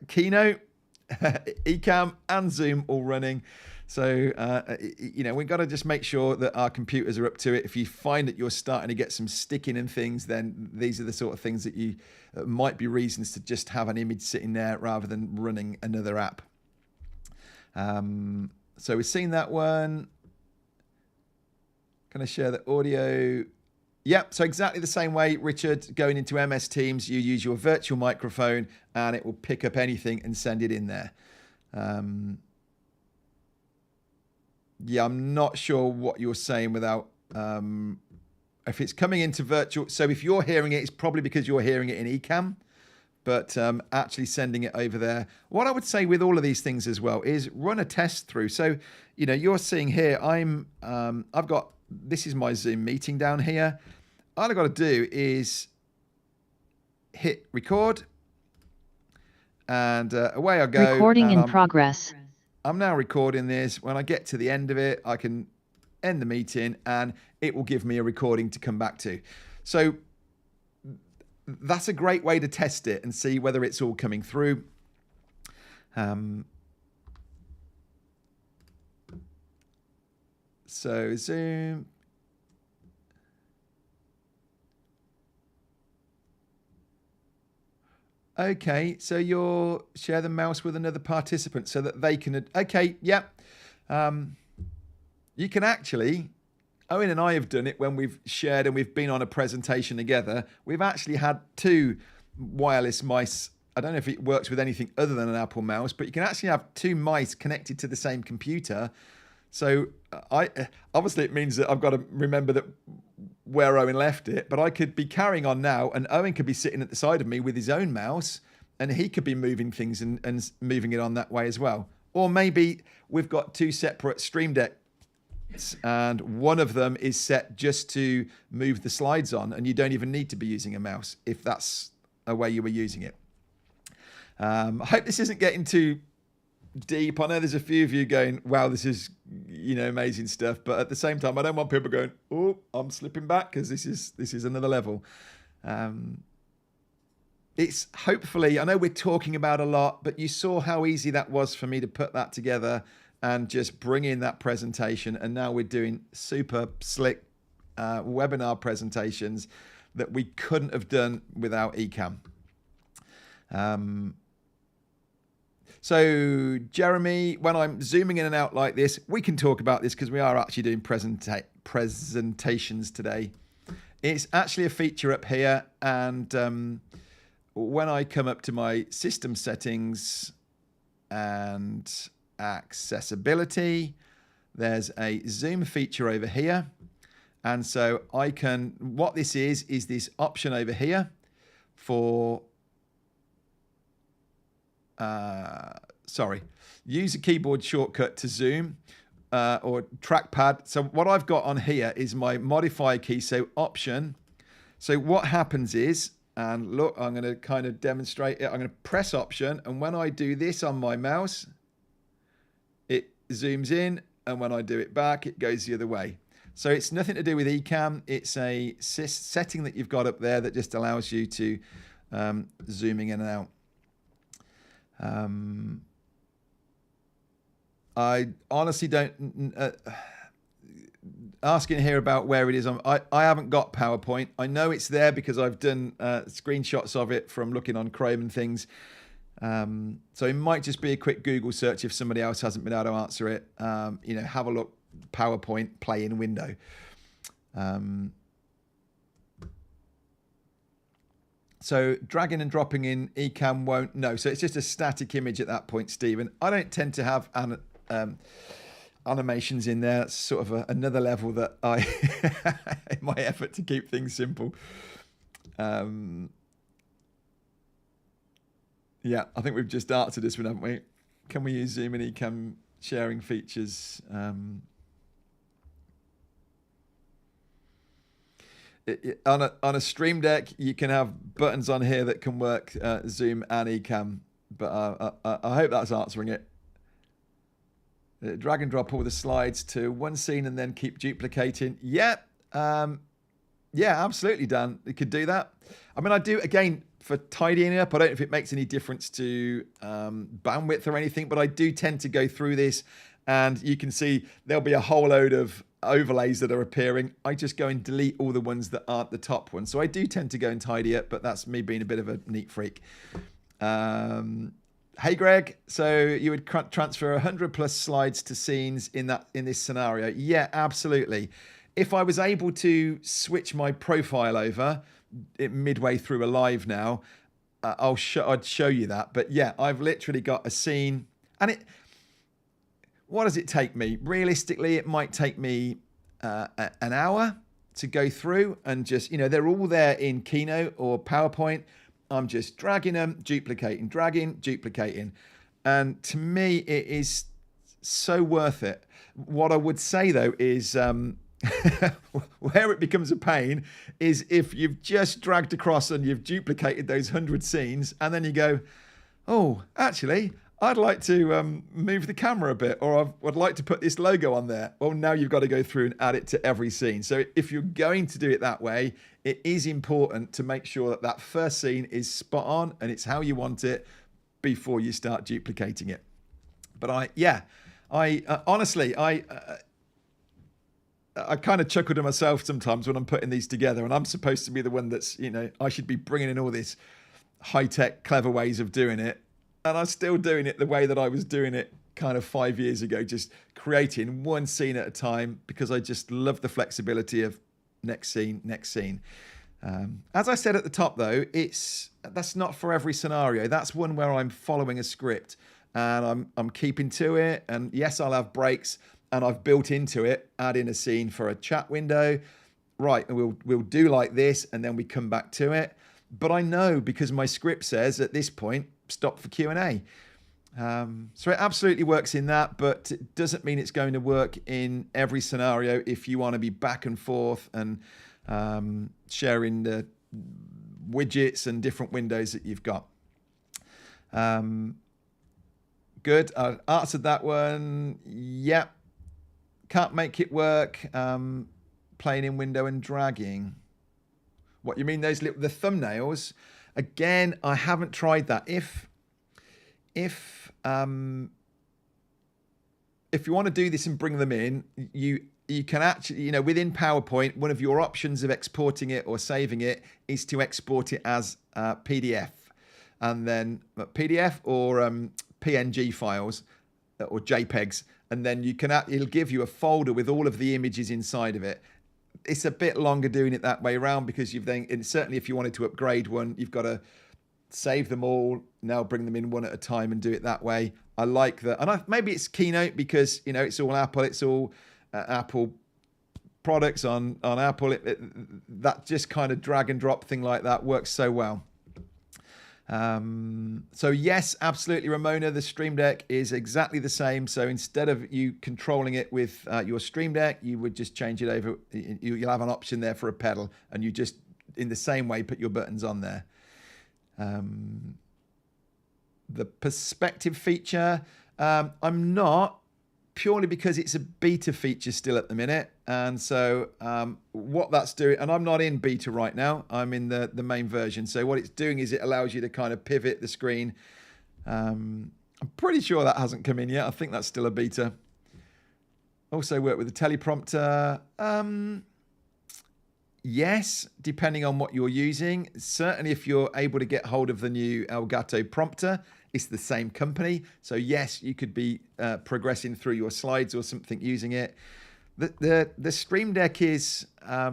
Keynote, Ecamm and Zoom all running. So, we've got to just make sure that our computers are up to it. If you find that you're starting to get some sticking and things, then these are the sort of things that you might be reasons to just have an image sitting there rather than running another app. So we've seen that one. Can I share the audio? Yep, so exactly the same way, Richard, going into MS Teams, you use your virtual microphone and it will pick up anything and send it in there. Yeah, I'm not sure what you're saying without, if it's coming into virtual. So if you're hearing it, it's probably because you're hearing it in Ecamm. but actually sending it over there. What I would say with all of these things as well is run a test through. So, you're seeing here, I've got, this is my Zoom meeting down here. All I've got to do is hit record, and away I go. Recording in progress. I'm now recording this. When I get to the end of it, I can end the meeting and it will give me a recording to come back to. So that's a great way to test it and see whether it's all coming through. So Zoom. Okay, so you'll share the mouse with another participant so that they can... Okay, yeah. You can actually... Owen and I have done it when we've shared and we've been on a presentation together. We've actually had two wireless mice. I don't know if it works with anything other than an Apple mouse, but you can actually have two mice connected to the same computer. So obviously it means that I've got to remember that where Owen left it, but I could be carrying on now and Owen could be sitting at the side of me with his own mouse and he could be moving things and moving it on that way as well. Or maybe we've got two separate Stream Deck and one of them is set just to move the slides on and you don't even need to be using a mouse if that's a way you were using it. I hope this isn't getting too deep. I know there's a few of you going, wow, this is, amazing stuff. But at the same time, I don't want people going, oh, I'm slipping back because this is another level. It's hopefully, I know we're talking about a lot, but you saw how easy that was for me to put that together and just bring in that presentation. And now we're doing super slick webinar presentations that we couldn't have done without Ecamm. So Jeremy, when I'm zooming in and out like this, we can talk about this because we are actually doing presentations today. It's actually a feature up here. And when I come up to my system settings and accessibility, there's a zoom feature over here. And so what this is this option over here for use a keyboard shortcut to zoom or trackpad. So what I've got on here is my modifier key, so option. So what happens is, and look, I'm going to kind of demonstrate it. I'm going to press option, and when I do this on my mouse, it zooms in, and when I do it back, it goes the other way. So it's nothing to do with Ecamm. It's a setting that you've got up there that just allows you to zooming in and out. I honestly don't asking here about where it is. I haven't got PowerPoint. I know it's there because I've done screenshots of it from looking on Chrome and things. So it might just be a quick Google search if somebody else hasn't been able to answer it. Have a look, PowerPoint, play in window. So dragging and dropping in Ecamm won't. No, so it's just a static image at that point, Stephen. I don't tend to have animations in there. That's sort of another level that I, in my effort to keep things simple. Yeah, I think we've just answered this one, haven't we? Can we use Zoom and Ecamm sharing features? On a Stream Deck, you can have buttons on here that can work Zoom and Ecamm, but I hope that's answering it. Drag and drop all the slides to one scene and then keep duplicating. Yeah, absolutely, Dan. You could do that. I mean, I do, again, for tidying up. I don't know if it makes any difference to bandwidth or anything, but I do tend to go through this, and you can see there'll be a whole load of overlays that are appearing. I just go and delete all the ones that aren't the top ones. So I do tend to go and tidy it, but that's me being a bit of a neat freak. Hey, Greg. So you would transfer 100 plus slides to scenes in this scenario? Yeah, absolutely. If I was able to switch my profile over midway through a live now, I'd show you that. But yeah, I've literally got a scene, and what does it take me? Realistically, it might take me an hour to go through and just, they're all there in Keynote or PowerPoint. I'm just dragging them, duplicating, dragging, duplicating. And to me, it is so worth it. What I would say though is where it becomes a pain is if you've just dragged across and you've duplicated those 100 scenes and then you go, oh, actually, I'd like to move the camera a bit, or I'd like to put this logo on there. Well, now you've got to go through and add it to every scene. So if you're going to do it that way, it is important to make sure that that first scene is spot on and it's how you want it before you start duplicating it. But honestly, I kind of chuckle to myself sometimes when I'm putting these together, and I'm supposed to be the one that's, I should be bringing in all this high-tech, clever ways of doing it. And I'm still doing it the way that I was doing it kind of 5 years ago, just creating one scene at a time because I just love the flexibility of next scene, next scene. As I said at the top, though, that's not for every scenario. That's one where I'm following a script and I'm keeping to it. And yes, I'll have breaks, and I've built into it, add in a scene for a chat window. Right, and we'll do like this, and then we come back to it. But I know because my script says at this point, stop for Q&A. So it absolutely works in that, but it doesn't mean it's going to work in every scenario if you want to be back and forth and sharing the widgets and different windows that you've got. Good, I answered that one. Yep, can't make it work. Playing in window and dragging. What you mean, the thumbnails? Again, I haven't tried that. If you want to do this and bring them in, you can actually, within PowerPoint, one of your options of exporting it or saving it is to export it as PDF, and then PDF or PNG files or JPEGs, and then it'll give you a folder with all of the images inside of it. It's a bit longer doing it that way around because and certainly if you wanted to upgrade one, you've got to save them all, now bring them in one at a time and do it that way. I like that. And maybe it's Keynote because, it's all Apple. It's all Apple products on Apple. That just kind of drag and drop thing like that works so well. So yes, absolutely, Ramona, the Stream Deck is exactly the same. So instead of you controlling it with your Stream Deck, you would just change it over. You'll have an option there for a pedal, and you just, in the same way, put your buttons on there. The perspective feature, I'm not, purely because it's a beta feature still at the minute. And so what that's doing, and I'm not in beta right now, I'm in the main version. So what it's doing is it allows you to kind of pivot the screen. I'm pretty sure that hasn't come in yet. I think that's still a beta. Also work with the teleprompter. Yes, depending on what you're using. Certainly if you're able to get hold of the new Elgato prompter, it's the same company. So yes, you could be progressing through your slides or something using it. The Stream Deck is, a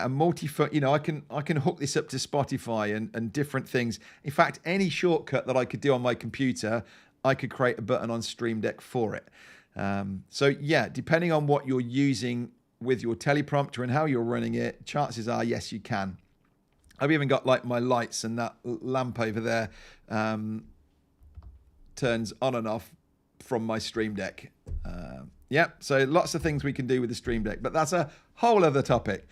multi-foot. I can hook this up to Spotify and different things. In fact, any shortcut that I could do on my computer, I could create a button on Stream Deck for it. So yeah, depending on what you're using with your teleprompter and how you're running it, chances are, yes, you can. I've even got like my lights, and that lamp over there turns on and off from my Stream Deck. So lots of things we can do with the Stream Deck, but that's a whole other topic.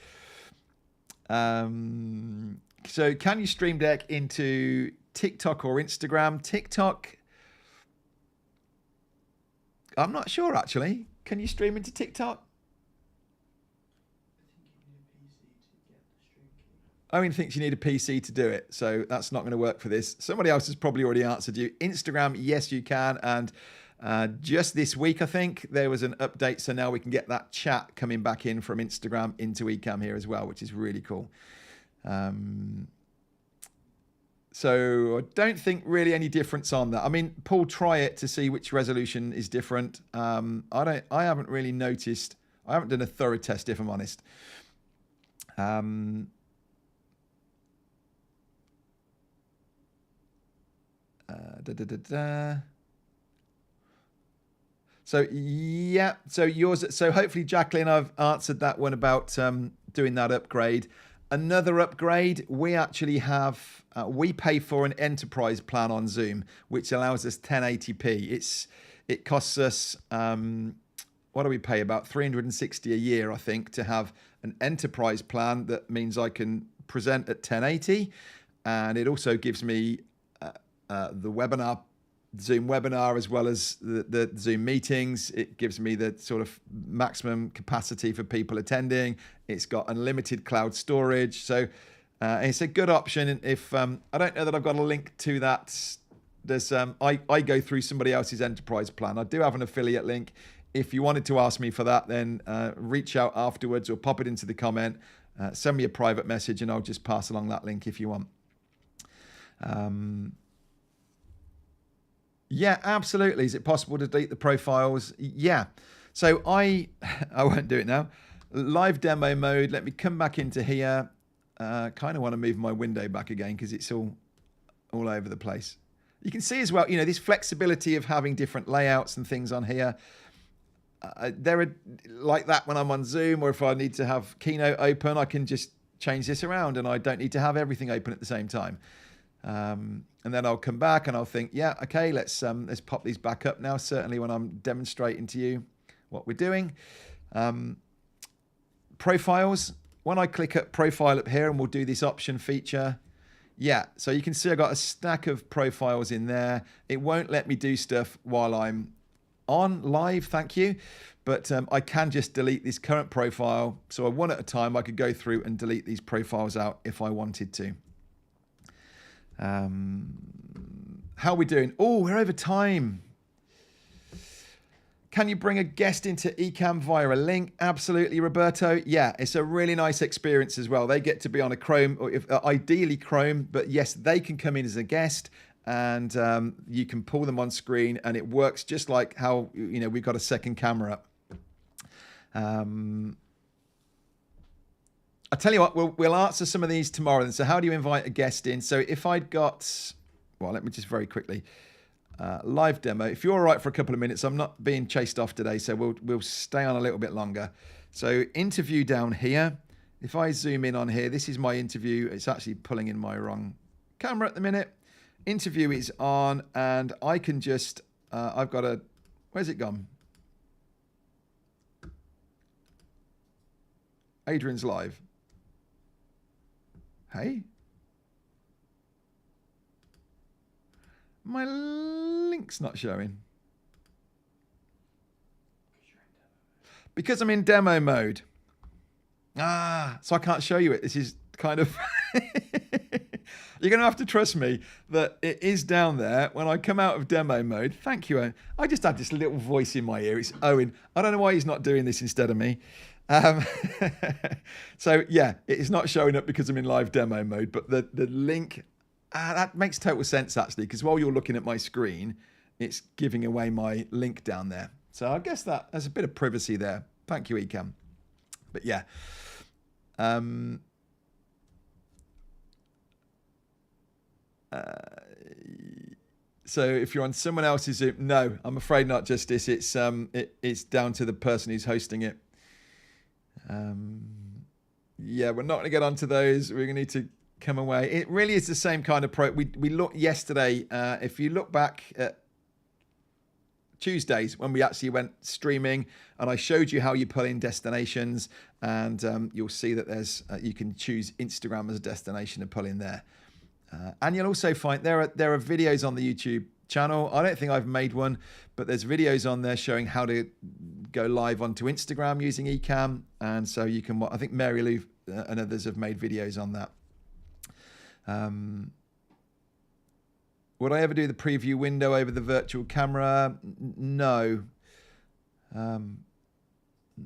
So can you Stream Deck into TikTok or Instagram? TikTok, I'm not sure actually. Can you stream into TikTok? Owen thinks you need a PC to do it, so that's not going to work for this. Somebody else has probably already answered you. Instagram, yes, you can. And just this week, I think, there was an update, so now we can get that chat coming back in from Instagram into Ecamm here as well, which is really cool. So I don't think really any difference on that. I mean, Paul, try it to see which resolution is different. I haven't really noticed. I haven't done a thorough test, if I'm honest. So yeah, so yours. So hopefully, Jacqueline, I've answered that one about doing that upgrade. Another upgrade, we actually have, we pay for an enterprise plan on Zoom, which allows us 1080p. It costs us, what do we pay? About 360 a year, I think, to have an enterprise plan. That means I can present at 1080, and it also gives me the webinar, Zoom webinar, as well as the Zoom meetings. It gives me the sort of maximum capacity for people attending. It's got unlimited cloud storage. So it's a good option. If I don't know that I've got a link to that. There's I go through somebody else's enterprise plan. I do have an affiliate link. If you wanted to ask me for that, then reach out afterwards or pop it into the comment. Send me a private message and I'll just pass along that link if you want. Yeah, absolutely. Is it possible to delete the profiles? Yeah. So I won't do it now. Live demo mode. Let me come back into here. Kind of want to move my window back again because it's all over the place. You can see as well, this flexibility of having different layouts and things on here. There are like that when I'm on Zoom, or if I need to have Keynote open, I can just change this around and I don't need to have everything open at the same time. And then I'll come back and I'll think, yeah, okay, let's pop these back up now. Certainly when I'm demonstrating to you what we're doing. Profiles. When I click at profile up here, and we'll do this option feature. Yeah, so you can see I've got a stack of profiles in there. It won't let me do stuff while I'm on live, thank you. But I can just delete this current profile. So one at a time, I could go through and delete these profiles out if I wanted to. How are we doing? Oh, we're over time. Can you bring a guest into Ecamm via a link? Absolutely, Roberto. Yeah, it's a really nice experience as well. They get to be on a Chrome, or ideally Chrome, but yes, they can come in as a guest, and you can pull them on screen, and it works just like how we've got a second camera up. I'll tell you what, we'll answer some of these tomorrow. Then. So how do you invite a guest in? So if I'd got, well, let me just very quickly, live demo. If you're all right for a couple of minutes, I'm not being chased off today, so we'll stay on a little bit longer. So interview down here. If I zoom in on here, this is my interview. It's actually pulling in my wrong camera at the minute. Interview is on, and I can just, I've got a, where's it gone? Adrian's live. Hey? My link's not showing. Because I'm in demo mode. So I can't show you it. This is kind of... You're going to have to trust me that it is down there when I come out of demo mode. Thank you, Owen. I just had this little voice in my ear. It's Owen. I don't know why he's not doing this instead of me. So yeah, it's not showing up because I'm in live demo mode, but the link, that makes total sense actually, because while you're looking at my screen, it's giving away my link down there. So I guess there's a bit of privacy there. Thank you, Ecamm. But yeah. So if you're on someone else's Zoom, no, I'm afraid not, Justice. It's down to the person who's hosting it. Yeah, we're not going to get onto those. We're going to need to come away. It really is the same kind of we looked yesterday. If you look back at Tuesdays when we actually went streaming, and I showed you how you pull in destinations, and you'll see that there's you can choose Instagram as a destination to pull in there. And you'll also find there are videos on the YouTube channel. I don't think I've made one, but there's videos on there showing how to go live onto Instagram using Ecamm, and so you can. I think Mary Lou and others have made videos on that. Would I ever do the preview window over the virtual camera? No.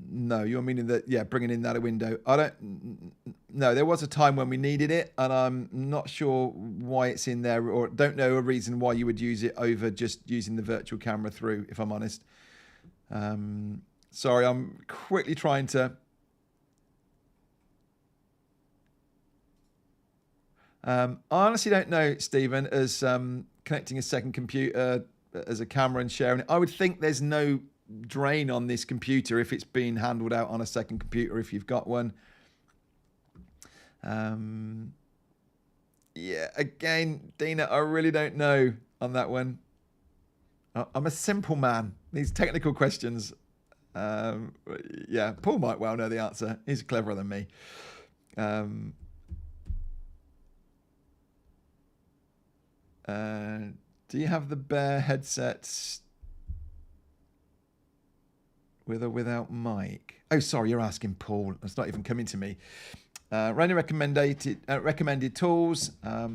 No, you're meaning that, yeah, bringing in that window. No, there was a time when we needed it, and I'm not sure why it's in there, or don't know a reason why you would use it over just using the virtual camera through, if I'm honest. Sorry, I'm quickly trying to... I honestly don't know, Stephen, as connecting a second computer as a camera and sharing it. I would think there's no drain on this computer if it's being handled out on a second computer if you've got one. Yeah, again, Dina, I really don't know on that one. I'm a simple man. These technical questions, yeah, Paul might well know the answer. He's cleverer than me. Do you have the Bear headsets with or without mic? Oh, sorry, you're asking Paul. It's not even coming to me. Randy recommended tools,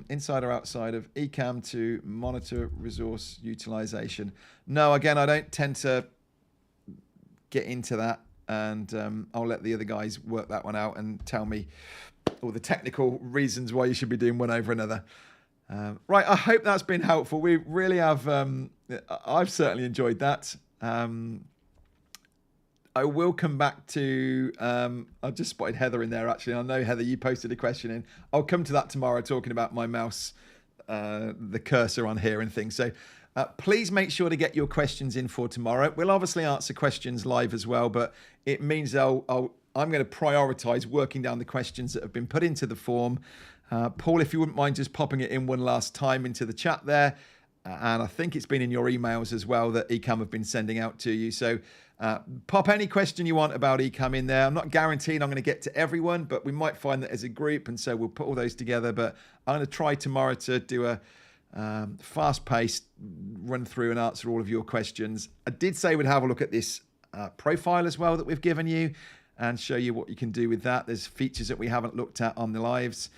inside or outside of Ecamm to monitor resource utilization. No, again, I don't tend to get into that, and I'll let the other guys work that one out and tell me all the technical reasons why you should be doing one over another. Right, I hope that's been helpful. We really have, I've certainly enjoyed that. I will come back to, I just spotted Heather in there actually. I know, Heather, you posted a question in. I'll come to that tomorrow, talking about my mouse, the cursor on here and things. So please make sure to get your questions in for tomorrow. We'll obviously answer questions live as well, but it means I'm going to prioritize working down the questions that have been put into the form. Paul, if you wouldn't mind just popping it in one last time into the chat there. And I think it's been in your emails as well that Ecamm have been sending out to you. So pop any question you want about Ecamm in there. I'm not guaranteeing I'm going to get to everyone, but we might find that as a group. And so we'll put all those together. But I'm going to try tomorrow to do a fast-paced run through and answer all of your questions. I did say we'd have a look at this profile as well that we've given you and show you what you can do with that. There's features that we haven't looked at on the lives.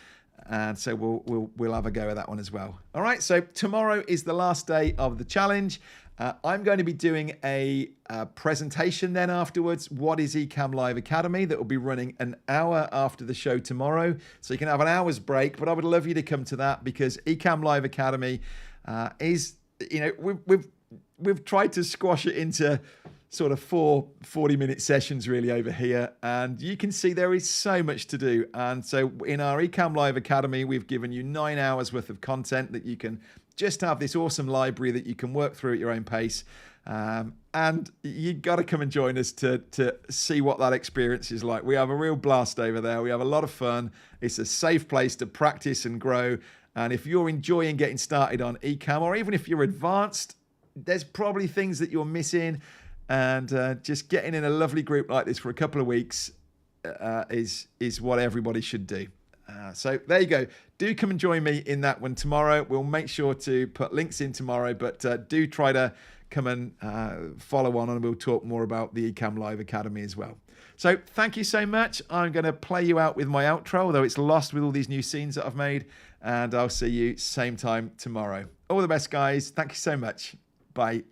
And so we'll have a go at that one as well. All right, so tomorrow is the last day of the challenge. I'm going to be doing a presentation then afterwards. What is Ecamm Live Academy? That will be running an hour after the show tomorrow. So you can have an hour's break, but I would love you to come to that because Ecamm Live Academy is, you know, we've tried to squash it into sort of 4 40-minute sessions really over here, and you can see there is so much to do. And so in our Ecamm Live Academy, we've given you 9 hours worth of content that you can just have this awesome library that you can work through at your own pace. And you got to come and join us to see what that experience is like. We have a real blast over there. We have a lot of fun. It's a safe place to practice and grow. And if you're enjoying getting started on Ecamm, or even if you're advanced, there's probably things that you're missing. And just getting in a lovely group like this for a couple of weeks is what everybody should do. So there you go. Do come and join me in that one tomorrow. We'll make sure to put links in tomorrow, but do try to come and follow on, and we'll talk more about the Ecamm Live Academy as well. So thank you so much. I'm going to play you out with my outro, although it's lost with all these new scenes that I've made, and I'll see you same time tomorrow. All the best, guys. Thank you so much. Bye.